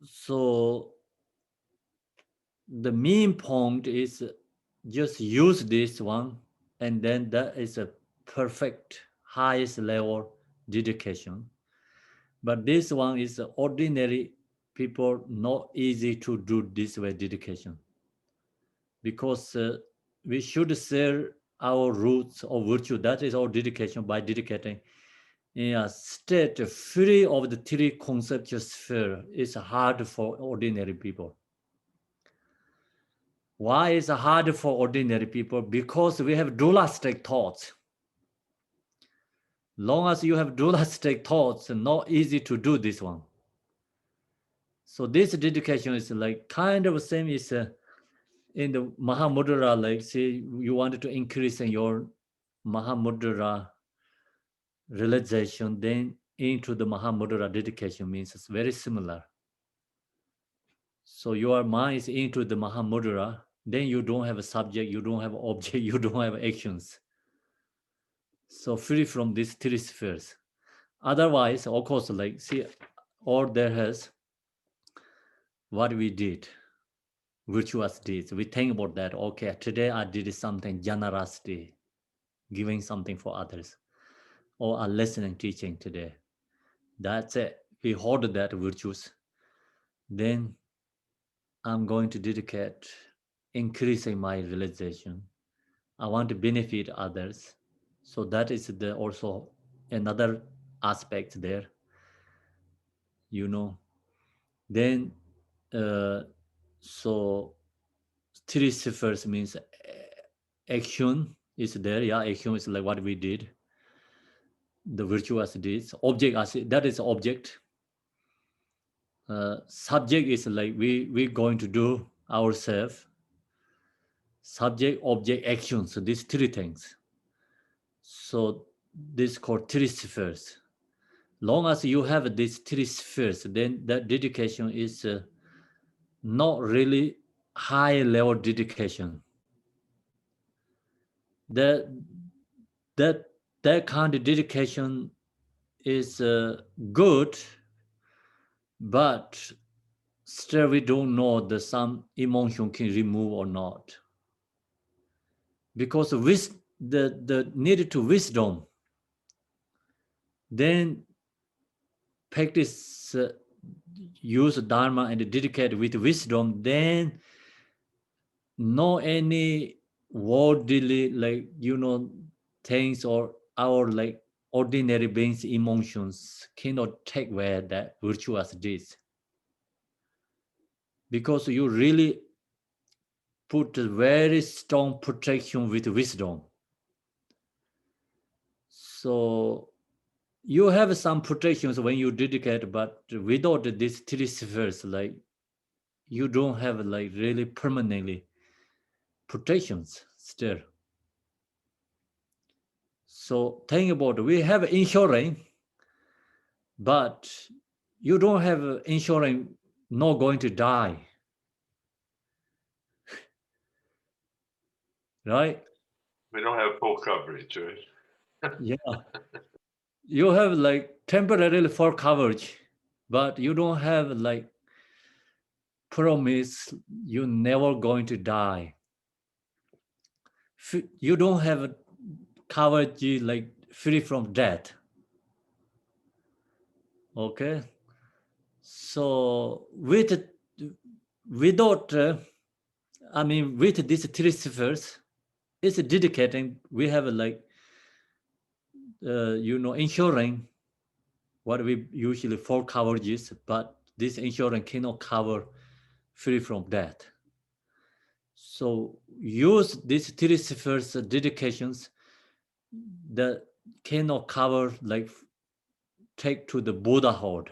So the main point is just use this one, and then that is a perfect highest level dedication. But this one is ordinary people not easy to do this way dedication, because we should share our roots of virtue. That is our dedication by dedicating in a state free of the 3 conceptual sphere. It's hard for ordinary people. Why is it hard for ordinary people? Because we have dualistic thoughts. Long as you have dualistic thoughts, not easy to do this one. So this dedication is like kind of same as in the Mahamudra, like say you wanted to increase in your Mahamudra realization, then into the Mahamudra dedication means it's very similar. So your mind is into the Mahamudra, then you don't have a subject, you don't have an object, you don't have actions. So free from these 3 spheres. Otherwise, of course, like see, or there has what we did, virtuous deeds. We think about that. Okay, today I did something generosity, giving something for others, or a listening, teaching today. That's it. We hold that virtues. Then I'm going to dedicate increasing my realization. I want to benefit others. So that is the also another aspect there. Then so 3 spheres means action is there. Yeah, action is like what we did. The virtuous deeds. Object as that is object. Subject is like we're going to do ourselves. Subject, object, action. So these 3 things. So this called 3 spheres. Long as you have these 3 spheres, then that dedication is not really high level dedication. That kind of dedication is good, but still we don't know that some emotion can remove or not. Because with the needed to wisdom, then practice use Dharma and dedicate with wisdom, then no any worldly things or our like ordinary beings emotions cannot take away that virtuous deeds, because you really put a very strong protection with wisdom. So you have some protections when you dedicate, but without these 3 spheres, like you don't have like really permanently protections still. So think about it. We have insurance, but you don't have insurance not going to die, right? We don't have full coverage, right? Yeah. You have like temporarily full coverage, but you don't have like promise you're never going to die. You don't have a coverage like free from death. Okay. So without, with these three spheres, it's dedicating. We have ensuring what we usually for coverages, but this insurance cannot cover free from death. So use these three spheres dedications that cannot cover take to the Buddhahood.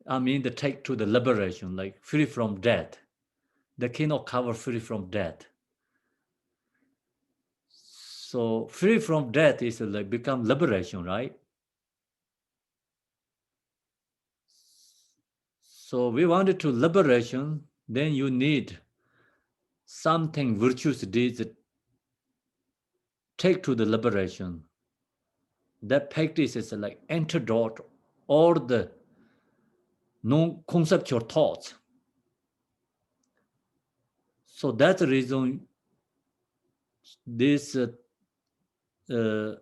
The take to the liberation, like free from death. They cannot cover free from death. So free from death is become liberation, right? So we wanted to liberation, then you need something virtuous deeds that take to the liberation. That practice is like antidote or the non-conceptual thoughts. So that's the reason this the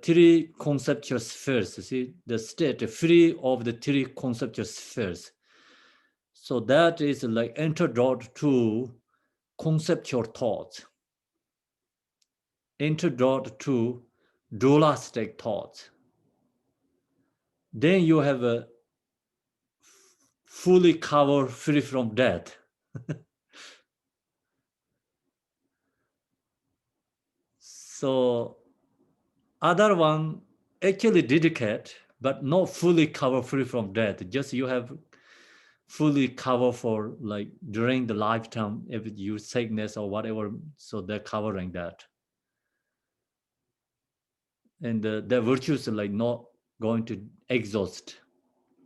three conceptual spheres, see, the state free of the three conceptual spheres. So that is like antidote to conceptual thoughts, antidote to dualistic thoughts. Then you have a fully covered free from death. So other one actually dedicate, but not fully cover free from death. Just you have fully cover for during the lifetime if you sickness or whatever. So they're covering that. And the virtues are not going to exhaust,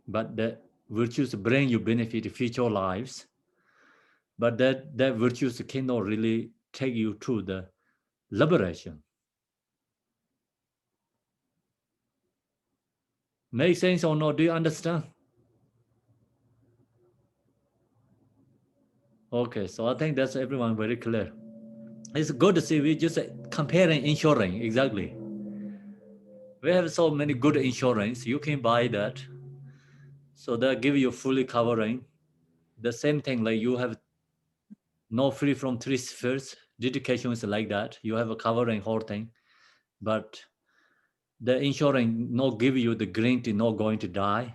but the virtues bring you benefit future lives. But that virtues cannot really take you to the liberation. Make sense or not? Do you understand? Okay, so I think that's everyone very clear. It's good to see we just comparing insurance, exactly. We have so many good insurance, you can buy that. So that give you fully covering. The same thing, like you have no free from three spheres, dedication is like that. You have a covering whole thing, but the insurance not give you the guarantee not going to die.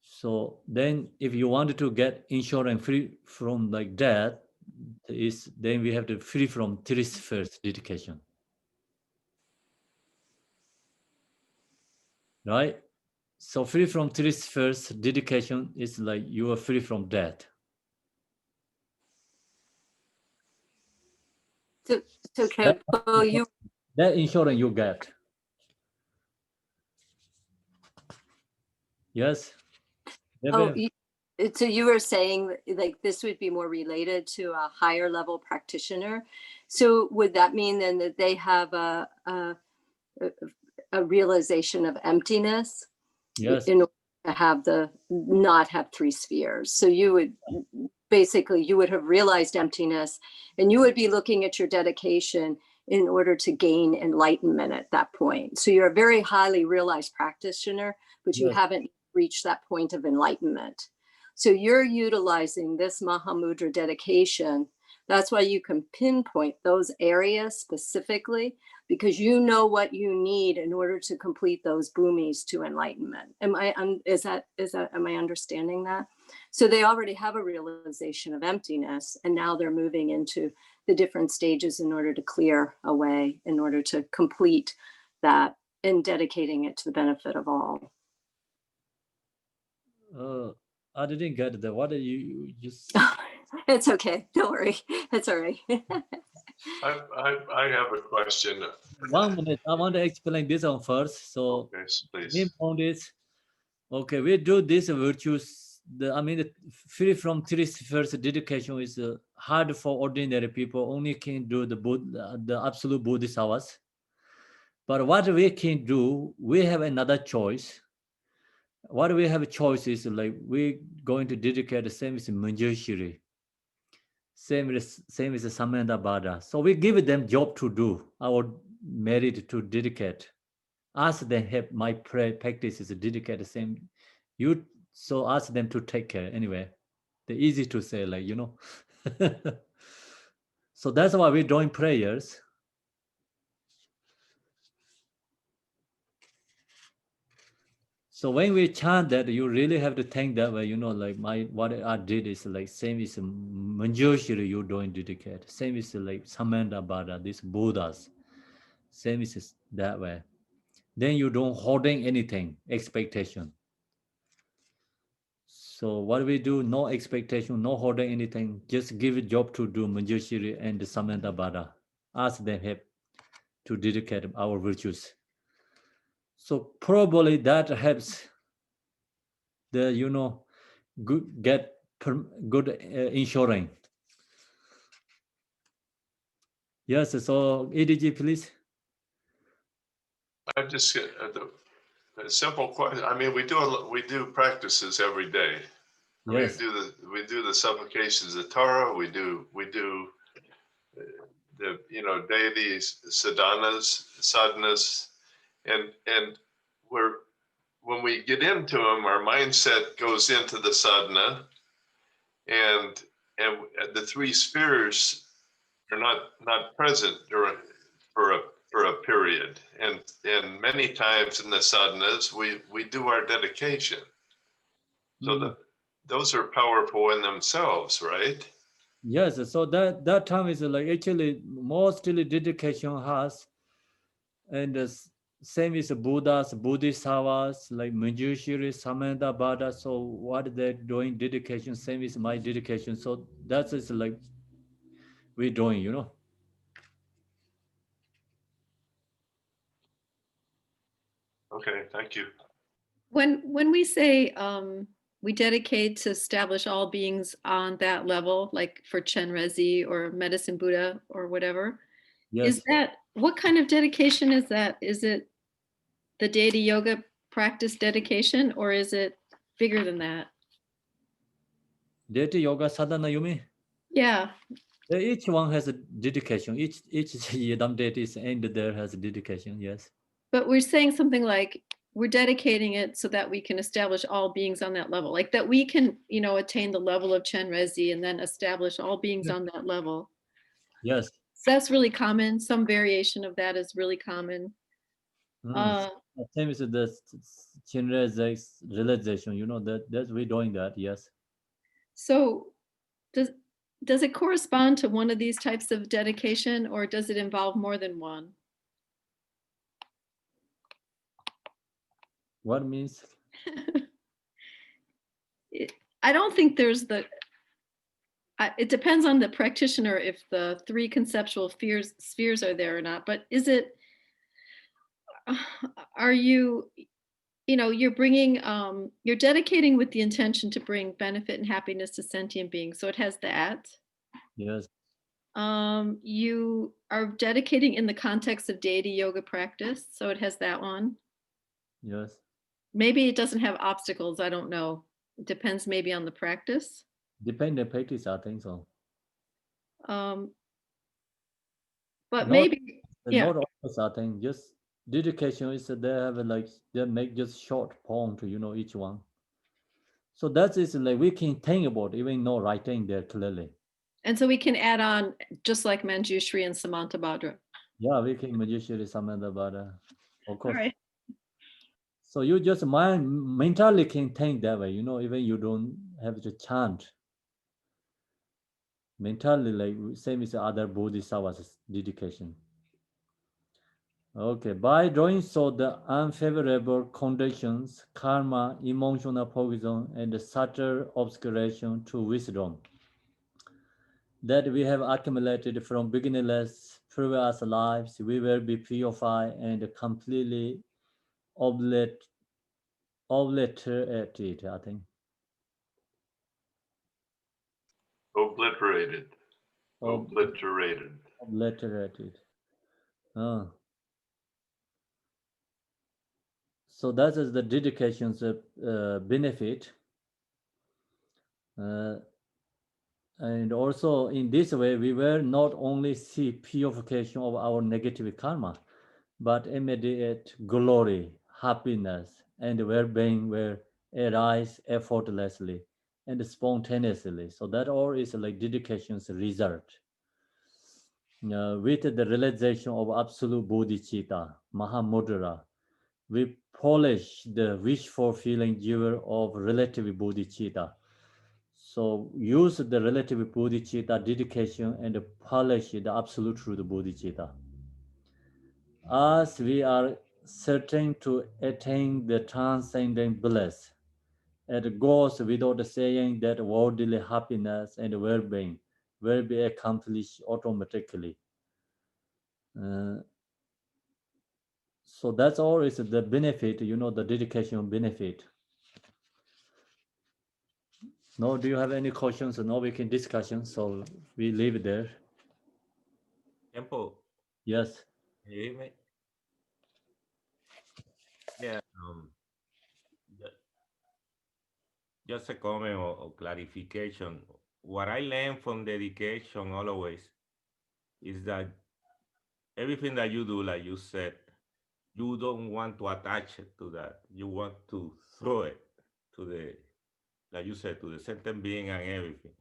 So then if you wanted to get insurance free from that, then we have to free from three spheres dedication. Right? So free from three spheres dedication is like you are free from death. So Khenpo, that insurance you get. Yes. So you were saying this would be more related to a higher level practitioner. So would that mean then that they have a realization of emptiness? Yes. In order to have not have three spheres. So you would have realized emptiness, and you would be looking at your dedication in order to gain enlightenment at that point. So you're a very highly realized practitioner, but you haven't reached that point of enlightenment. So you're utilizing this Mahamudra dedication. That's why you can pinpoint those areas specifically, because you know what you need in order to complete those bhumis to enlightenment. Am I understanding that? So they already have a realization of emptiness, and now they're moving into the different stages in order to clear away, in order to complete that and dedicating it to the benefit of all. I didn't get that. What are you just? It's okay. Don't worry. It's all right. I have a question. 1 minute. I want to explain this one first. So, yes, please. Main point is, okay, we do this virtues. The free from three spheres dedication is hard for ordinary people. Only can do the absolute bodhisattvas. But what we can do, we have another choice. what we have choices, like we're going to dedicate the same as Manjushri, same as Samantha Bada. So we give them job to do, our merit to dedicate. Ask them, have my prayer practice is dedicate the same. You so ask them to take care anyway. They're easy to say, like, you know. So that's why we're doing prayers. So when we chant that, you really have to think that way, you know, like what I did is like same is Manjushri you doing dedicate. Same is like Samanta Bada, these Buddhas. Same is that way. Then you don't holding anything, expectation. So what we do, no expectation, no holding anything, just give a job to do Manjushri and Samanta Bada. Ask them help to dedicate our virtues. So probably that helps the, you know, good get good insurance. Yes, so EDG, please. I just a simple question. I mean, we do practices every day. Yes. We do the supplications of Torah. We do the daily sadhanas, and when we get into them, our mindset goes into the sadhana, and the three spheres are not present for a period, and many times in the sadhanas we do our dedication, so those are powerful in themselves, right? Yes, so that time is like actually mostly dedication has, and the same is Buddhas, Bodhisattvas, like Manjushri, Samanta Bada. So what they're doing dedication, same is my dedication. So that is like we're doing, you know. Okay, thank you. When we say we dedicate to establish all beings on that level, like for Chenrezig or Medicine Buddha or whatever, Yes. is that, what kind of dedication is that? Is it the deity yoga practice dedication, or is it bigger than that? Deity yoga sadhana, you mean? Yeah. Each one has a dedication. Each Yidam deities and there has a dedication. Yes. But we're saying something like we're dedicating it so that we can establish all beings on that level, like that we can, you know, attain the level of Chenrezig and then establish all beings on that level. Yes. So that's really common. Some variation of that is really common. Same as the Chenrezig's realization, you know, that's we're doing that. Yes. So does it correspond to one of these types of dedication, or does it involve more than one? What means? I don't think there's it depends on the practitioner if the three conceptual spheres are there or not, but is it, are you, you know, you're bringing, you're dedicating with the intention to bring benefit and happiness to sentient beings. So it has that. Yes. You are dedicating in the context of deity yoga practice. So it has that one. Yes. Maybe it doesn't have obstacles. I don't know. It depends maybe on the practice. Depend on practice, I think so. But maybe, yeah. Not always, I think. Just dedication is they have like they make just short poem to, you know, each one. So that is like we can think about even no writing there clearly. And so we can add on just like Manjushri and Samantabhadra. Yeah, we can Manjushri Samanta Bada, of course. All right. So you just mentally can think that way, you know, even you don't have to chant. Mentally, like same as other bodhisattvas dedication. Okay, by doing so, the unfavorable conditions, karma, emotional poison, and the subtle obscuration to wisdom that we have accumulated from beginningless previous lives, we will be purified and completely obliterated, I think. Obliterated. Obliterated. Obliterated. So that is the dedication's benefit. And also in this way, we will not only see purification of our negative karma, but immediate glory, happiness, and well-being will arise effortlessly and spontaneously. So that all is like dedication's result. With the realization of absolute bodhicitta, Mahamudra, we polish the wish-fulfilling jewel of relative bodhicitta. So use the relative bodhicitta dedication and polish the absolute truth bodhicitta. As we are certain to attain the transcendent bliss, it goes without saying that worldly happiness and well-being will be accomplished automatically. So that's all is the benefit, you know, the dedication benefit. Now, do you have any questions? Now we can discussion. So we leave it there. Khenpo, Yes. can you hear me? Yeah. ju- Just a comment or clarification. What I learned from dedication always is that everything that you do, like you said, you don't want to attach it to that. You want to throw it to the, like you said, to the sentient being and everything.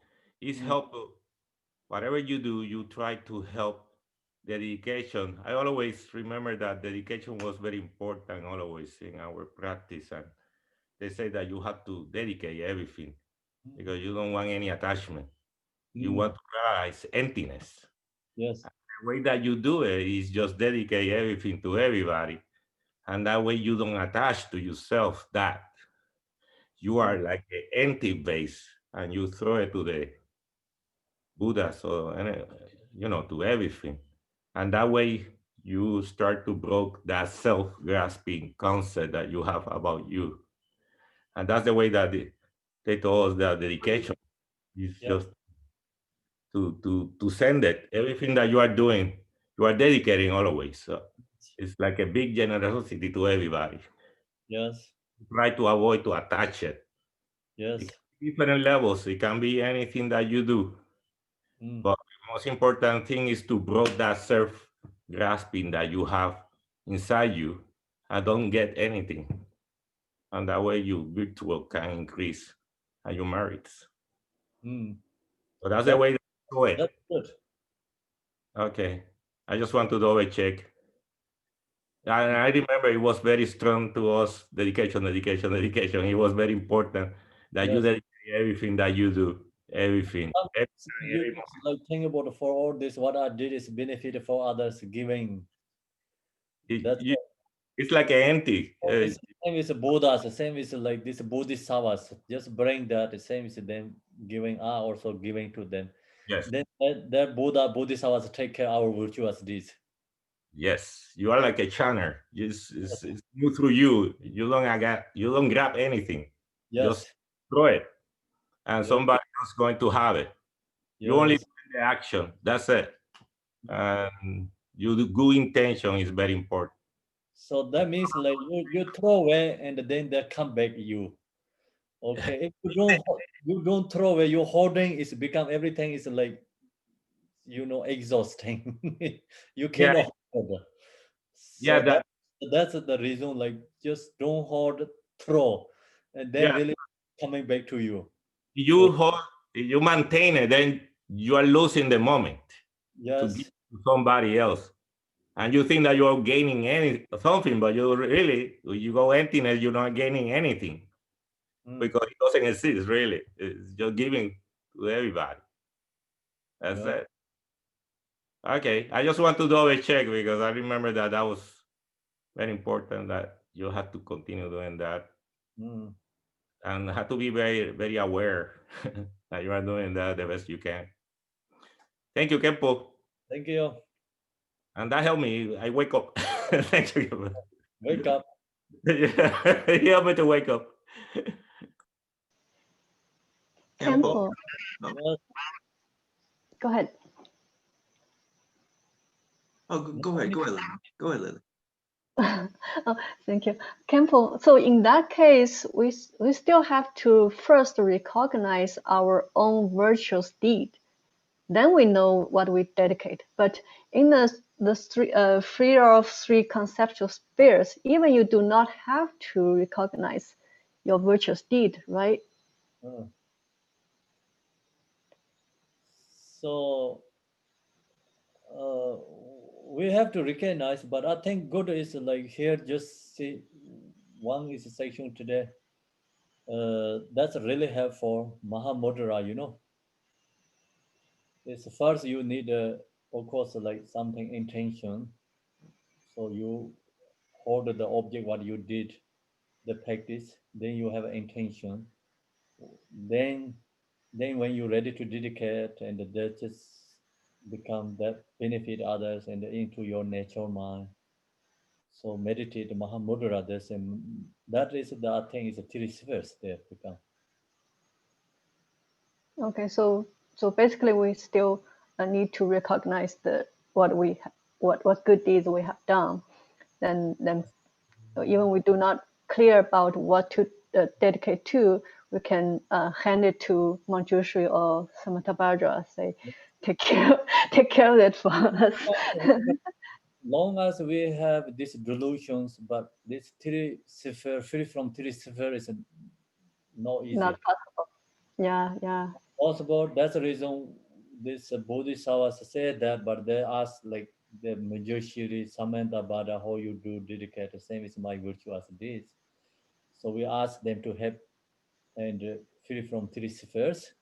It's helpful. Whatever you do, you try to help dedication. I always remember that dedication was very important always in our practice. And they say that you have to dedicate everything because you don't want any attachment. You want to realize emptiness. Yes. The way that you do it is just dedicate everything to everybody. And that way you don't attach to yourself that you are like an empty base and you throw it to the Buddha, so, you know, to everything. And that way you start to break that self-grasping concept that you have about you. And that's the way that they told us that dedication is just to send it. Everything that you are doing, you are dedicating always. So it's like a big generosity to everybody. Yes. Try to avoid to attach it. Yes. It different levels. It can be anything that you do. But the most important thing is to break that self-grasping that you have inside you and don't get anything. And that way your virtual can increase and your merits. So that's the way to do it. That's good. Okay. I just want to double check. And I remember it was very strong to us, dedication, dedication, dedication. It was very important that you dedicate everything that you do, everything. You like think about for all this, what I did is benefit for others, giving. It's like an empty. It's the same as the Buddhas, the same as like this Bodhisattvas. Just bring that, the same as them giving, are also giving to them. Yes. Then that Bodhisattvas take care of our virtue as this. Yes, you are like a channel. It's move through you. You don't grab anything. Yes. Just throw it, and somebody else going to have it. You only do the action. That's it. And your good intention is very important. So that means like you throw away and then they come back you. Okay, if you don't throw away, you're holding, it's become everything is like, you know, exhausting. You cannot hold. So that's the reason, like just don't hold, throw, and then really coming back to you. You hold, you maintain it, then you are losing the moment to give to somebody else. And you think that you are gaining something, but you really, you go emptiness, you're not gaining anything because it doesn't exist really. It's just giving to everybody. That's it. Okay, I just want to double check because I remember that was very important that you have to continue doing that. And have to be very, very aware that you are doing that the best you can. Thank you, Khenpo. Thank you. And that helped me. I wake up. Thank you. Wake up. Yeah, you helped me to wake up. Khenpo. Go ahead. Oh, go ahead. Go ahead, Lily. Go ahead, Lily. Oh, thank you, Khenpo. So in that case, we still have to first recognize our own virtuous deed. Then we know what we dedicate. But in the three of three conceptual spheres, even you do not have to recognize your virtuous deed, right? So we have to recognize, but I think good is like here, just see one is a section today. That's really helpful. Mahamudra, you know. It's first you need, of course, like something intention. So you hold the object, what you did, the practice, then you have intention. Then when you're ready to dedicate, and that just become that benefit others and into your natural mind. So meditate Mahamudra, that is the, I think is a three spheres there become. Okay, so basically we still need to recognize what good deeds we have done. Then even we do not clear about what to dedicate to, we can hand it to Manjushri or Samattabhadra, say, take care of it for us. Long as we have these delusions, but this three sphere, free from three sphere is not easy. Not possible. Yeah. Possible. That's the reason this Bodhisattvas said that, but they ask like the Manjushri, Samantabhadra, how you do dedicate, the same is my virtue as this. So we ask them to help and free from three spheres.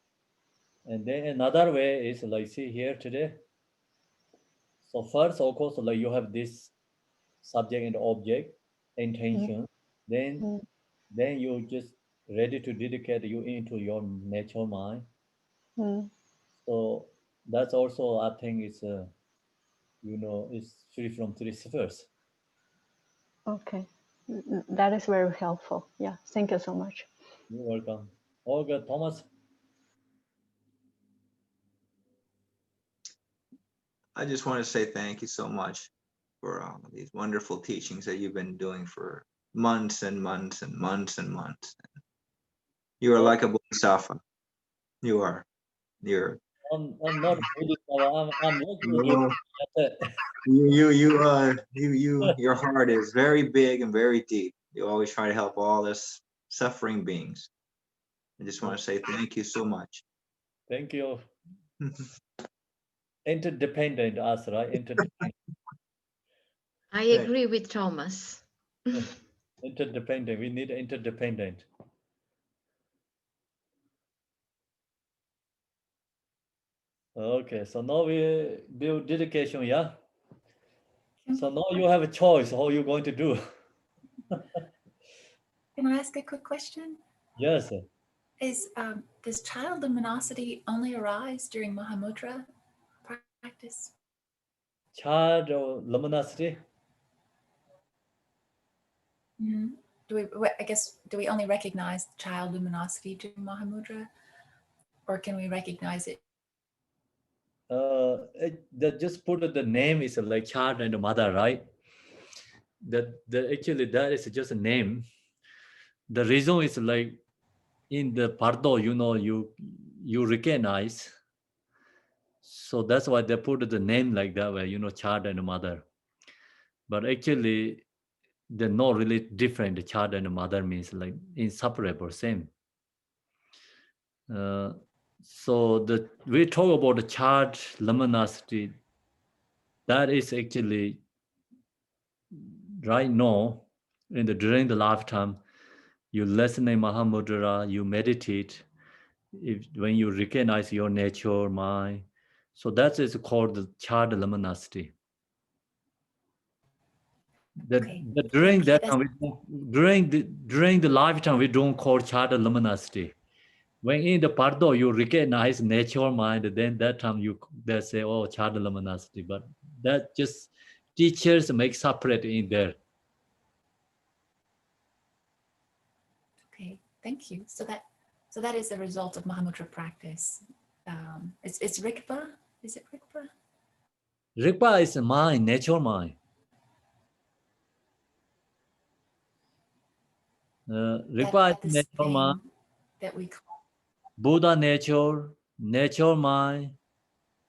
And then another way is like see here today. So first, of course, like you have this subject and object intention. Then you just ready to dedicate you into your natural mind. So that's also I think is is free from three spheres. Okay, that is very helpful. Yeah, thank you so much. You're welcome. Olga, Thomas. I just want to say thank you so much for these wonderful teachings that you've been doing for months and months and months and months. You are like a bodhisattva. You are. You're. I'm not Bodhisattva. I'm looking Your heart is very big and very deep. You always try to help all this suffering beings. I just want to say thank you so much. Thank you. Interdependent us, right? Interdependent. I agree with Thomas. Interdependent. We need interdependent. Okay, so now we do dedication, yeah? So now you have a choice how you're going to do. Can I ask a quick question? Yes. Does child luminosity only arise during Mahamudra practice? Child luminosity? Mm-hmm. Do we only recognize child luminosity during Mahamudra, or can we recognize it? Just put the name is like child and mother, right? Actually that is just a name. The reason is like in the Pardo, you recognize. So that's why they put the name like that way, child and mother. But actually, they're not really different. The child and the mother means like inseparable, same. So we talk about the child luminosity. That is actually right now, during the lifetime, you listen in Mahamudra, you meditate. When you recognize your nature, mind, so that is called the child luminosity. During that time, during the lifetime, we don't call child luminosity. When in the Pardo, you recognize natural mind, then that time they say, oh, child luminosity. But that just teachers make separate in there. Okay, thank you. So that is the result of Mahamudra practice. It's Rigpa. Is it Rigpa? Rigpa is mind, natural mind. Requires this natural mind, thing that we call Buddha nature, natural mind,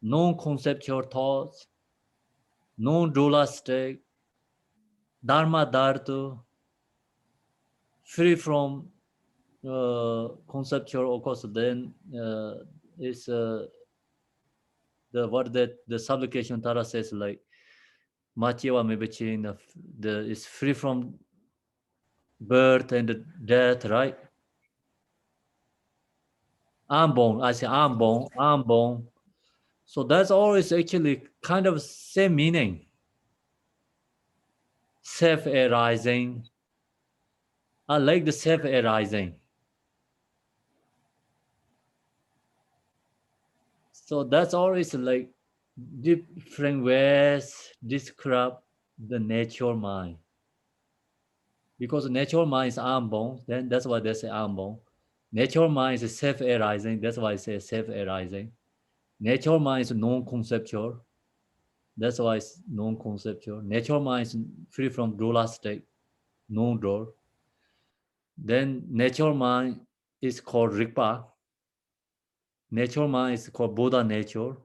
non-conceptual thoughts, non-dualistic, Dharma Dhartu, free from conceptual, of course. Then is the what that the supplication Tara says like Machiwa Mebechin, the is free from birth and death, right? Unborn, I say unborn. So that's always actually kind of same meaning. Self-arising. I like the self-arising. So that's always like different ways describe the natural mind. Because natural mind is unborn, then that's why they say unborn. Natural mind is self-arising, that's why I say self-arising. Natural mind is non-conceptual, that's why it's non-conceptual. Natural mind is free from dualistic, non-dual. Then natural mind is called Rigpa. Natural mind is called Buddha nature.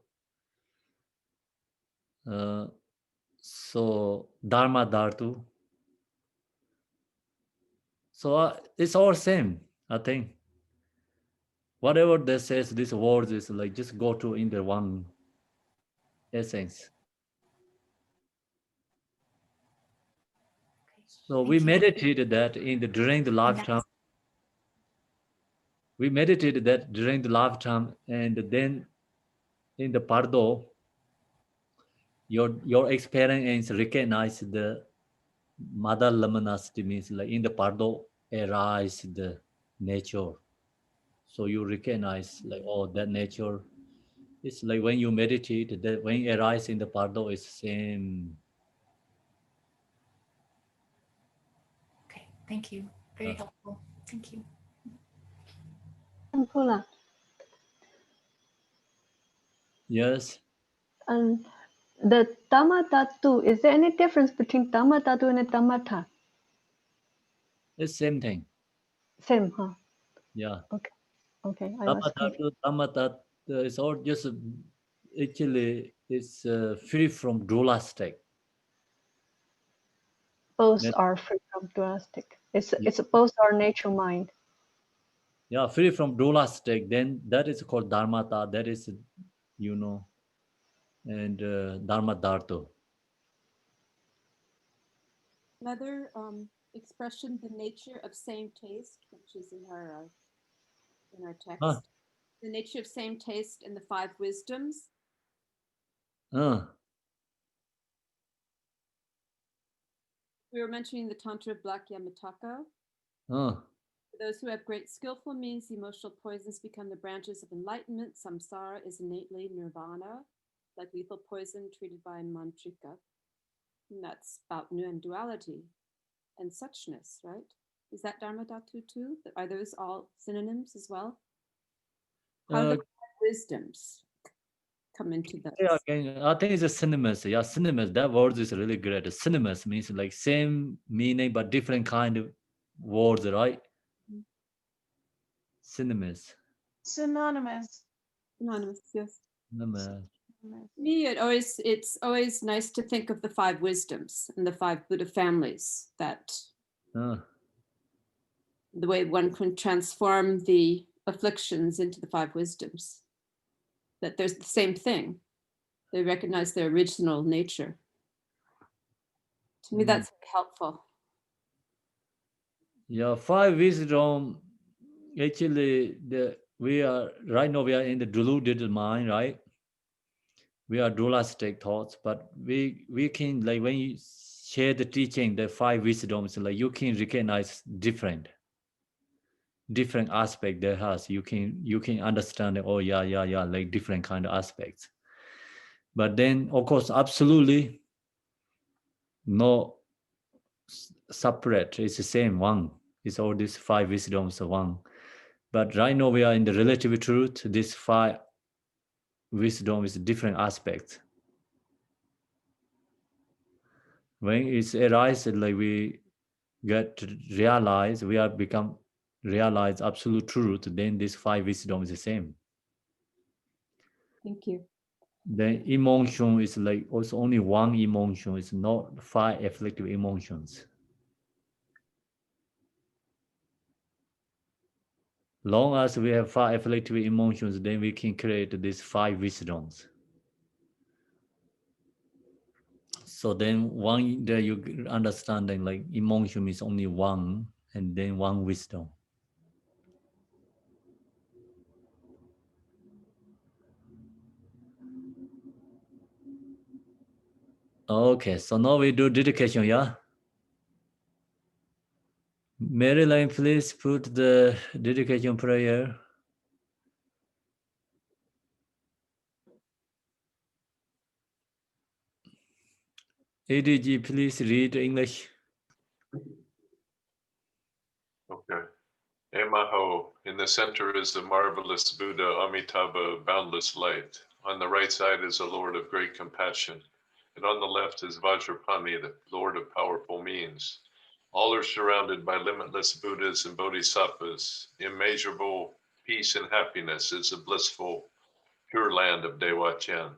So Dharma Dhartu. So it's all same, I think. Whatever they says, these words is like just go to in the one essence. So we meditated that during the lifetime. We meditated that during the lifetime, and then in the Pardo, your experience recognize the mother luminosity, means like in the Pardo arise the nature. So you recognize like, oh, that nature. It's like when you meditate, that when it arises in the Pardo is same. Okay, thank you. Very helpful. Thank you. Pula. Yes. And the Dhammadhatu, is there any difference between Dhammadhatu and Dhammatha? It's same thing. Same, huh? Yeah. Okay. Okay. I was confused. Dhammathat is all just actually it's free from dualistic. Both are free from dualistic. It's both our nature mind. Yeah, free from dualistic. Then that is called dharmata. That is, and dharma dharto. Another expression, the nature of same taste, which is in our text. Huh. The nature of same taste in the five wisdoms. We were mentioning the Tantra of Black Yamataka. For those who have great skillful means, the emotional poisons become the branches of enlightenment. Samsara is innately nirvana, like lethal poison treated by mantrika. And that's about non-duality and suchness, right? Is that Dharma Dhatu too? Are those all synonyms as well? How do the wisdoms come into those? Yeah, again, I think it's a synonymous. Yeah, synonymous. That word is really great. Synonymous means like same meaning but different kind of words, right? Synonymous. Synonymous. Synonymous, yes. Synonymous. To me, it's always nice to think of the five wisdoms and the five Buddha families, that the way one can transform the afflictions into the five wisdoms, that there's the same thing. They recognize their original nature. To me, that's very helpful. Yeah, five wisdom. Actually, we are right now. We are in the deluded mind, right? We are dualistic thoughts, but we can, like, when you share the teaching, the five wisdoms, like you can recognize different aspect there has. You can understand it. Oh yeah, like different kind of aspects. But then, of course, absolutely no separate. It's the same one. It's all these five wisdoms are one. But right now we are in the relative truth. This five wisdom is different aspects. When it's arises, like we get realized, we are become realize absolute truth, then this 5 wisdom is the same. Thank you. Then emotion is like also only one emotion. It's not 5 afflictive emotions. Long as we have 5 afflictive emotions, then we can create these 5 wisdoms. So then one there you understanding like emotion is only one, and then one wisdom. Okay, so now we do dedication, yeah? Marilyn, please put the dedication prayer. ADG, please read English. Okay. Emaho, in the center is the marvelous Buddha Amitabha, boundless light. On the right side is a Lord of great compassion, and on the left is Vajrapani, the Lord of powerful means. All are surrounded by limitless Buddhas and Bodhisattvas. Immeasurable peace and happiness is the blissful, pure land of Dewa Chen.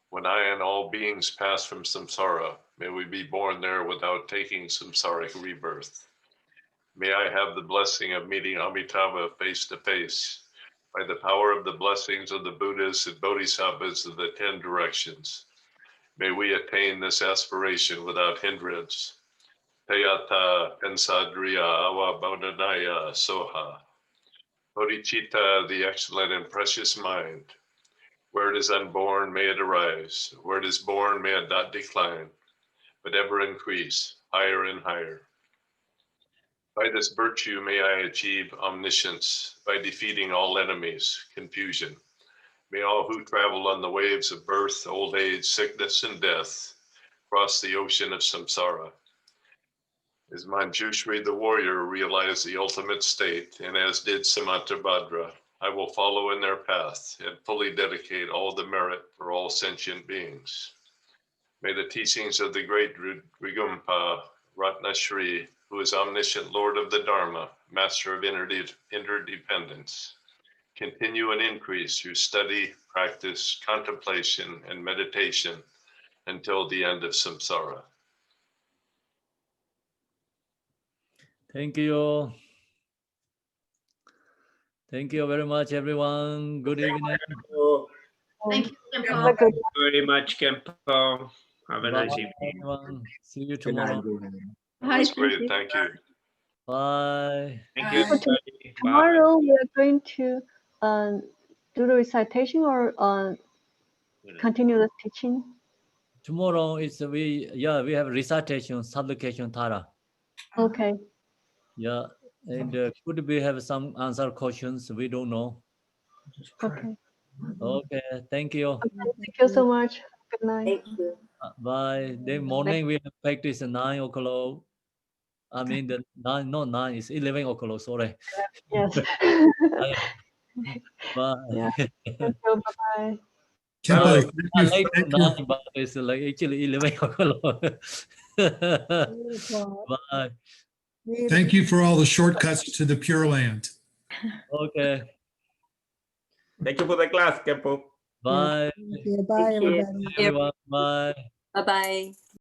When I and all beings pass from samsara, may we be born there without taking samsaric rebirth. May I have the blessing of meeting Amitabha face to face by the power of the blessings of the Buddhas and Bodhisattvas of the 10 directions. May we attain this aspiration without hindrance. Tayata Pensadriya Awa Bodhanaya Soha. Bodhicitta, the excellent and precious mind. Where it is unborn, may it arise. Where it is born, may it not decline, but ever increase, higher and higher. By this virtue may I achieve omniscience by defeating all enemies, confusion. May all who travel on the waves of birth, old age, sickness, and death cross the ocean of samsara. As Manjushri the warrior realized the ultimate state, and as did Samantabhadra, I will follow in their path and fully dedicate all the merit for all sentient beings. May the teachings of the great Rigumpa Ratnashri, who is omniscient Lord of the Dharma, master of interdependence, continue and increase through study, practice, contemplation, and meditation until the end of samsara. Thank you. Thank you very much, everyone. Good evening. Thank you, Thank Khenpo. you very much, Khenpo. Have a nice evening. Everyone. See you tomorrow. That was great. Thank you. Bye. Thank you, So everybody. Bye. tomorrow we are going to do the recitation or continue the teaching. Tomorrow is we have recitation, supplication, Tara. Okay. Yeah, and could we have some answer questions? We don't know. Okay. Okay, thank you. Okay, thank you so much. Good night. Thank you. Bye. Then morning we have practice at 9 o'clock. I mean the 9, not 9, it's 11 o'clock. Sorry. Yes. Bye. Yeah. Thank you. Bye-bye. Khenpo, Late to 9, but it's like actually 11 o'clock. Bye. thank you for all the shortcuts to the Pure Land. Okay. Thank you for the class, Khenpo. Bye. Bye, everybody. Everyone. Bye. Bye-bye.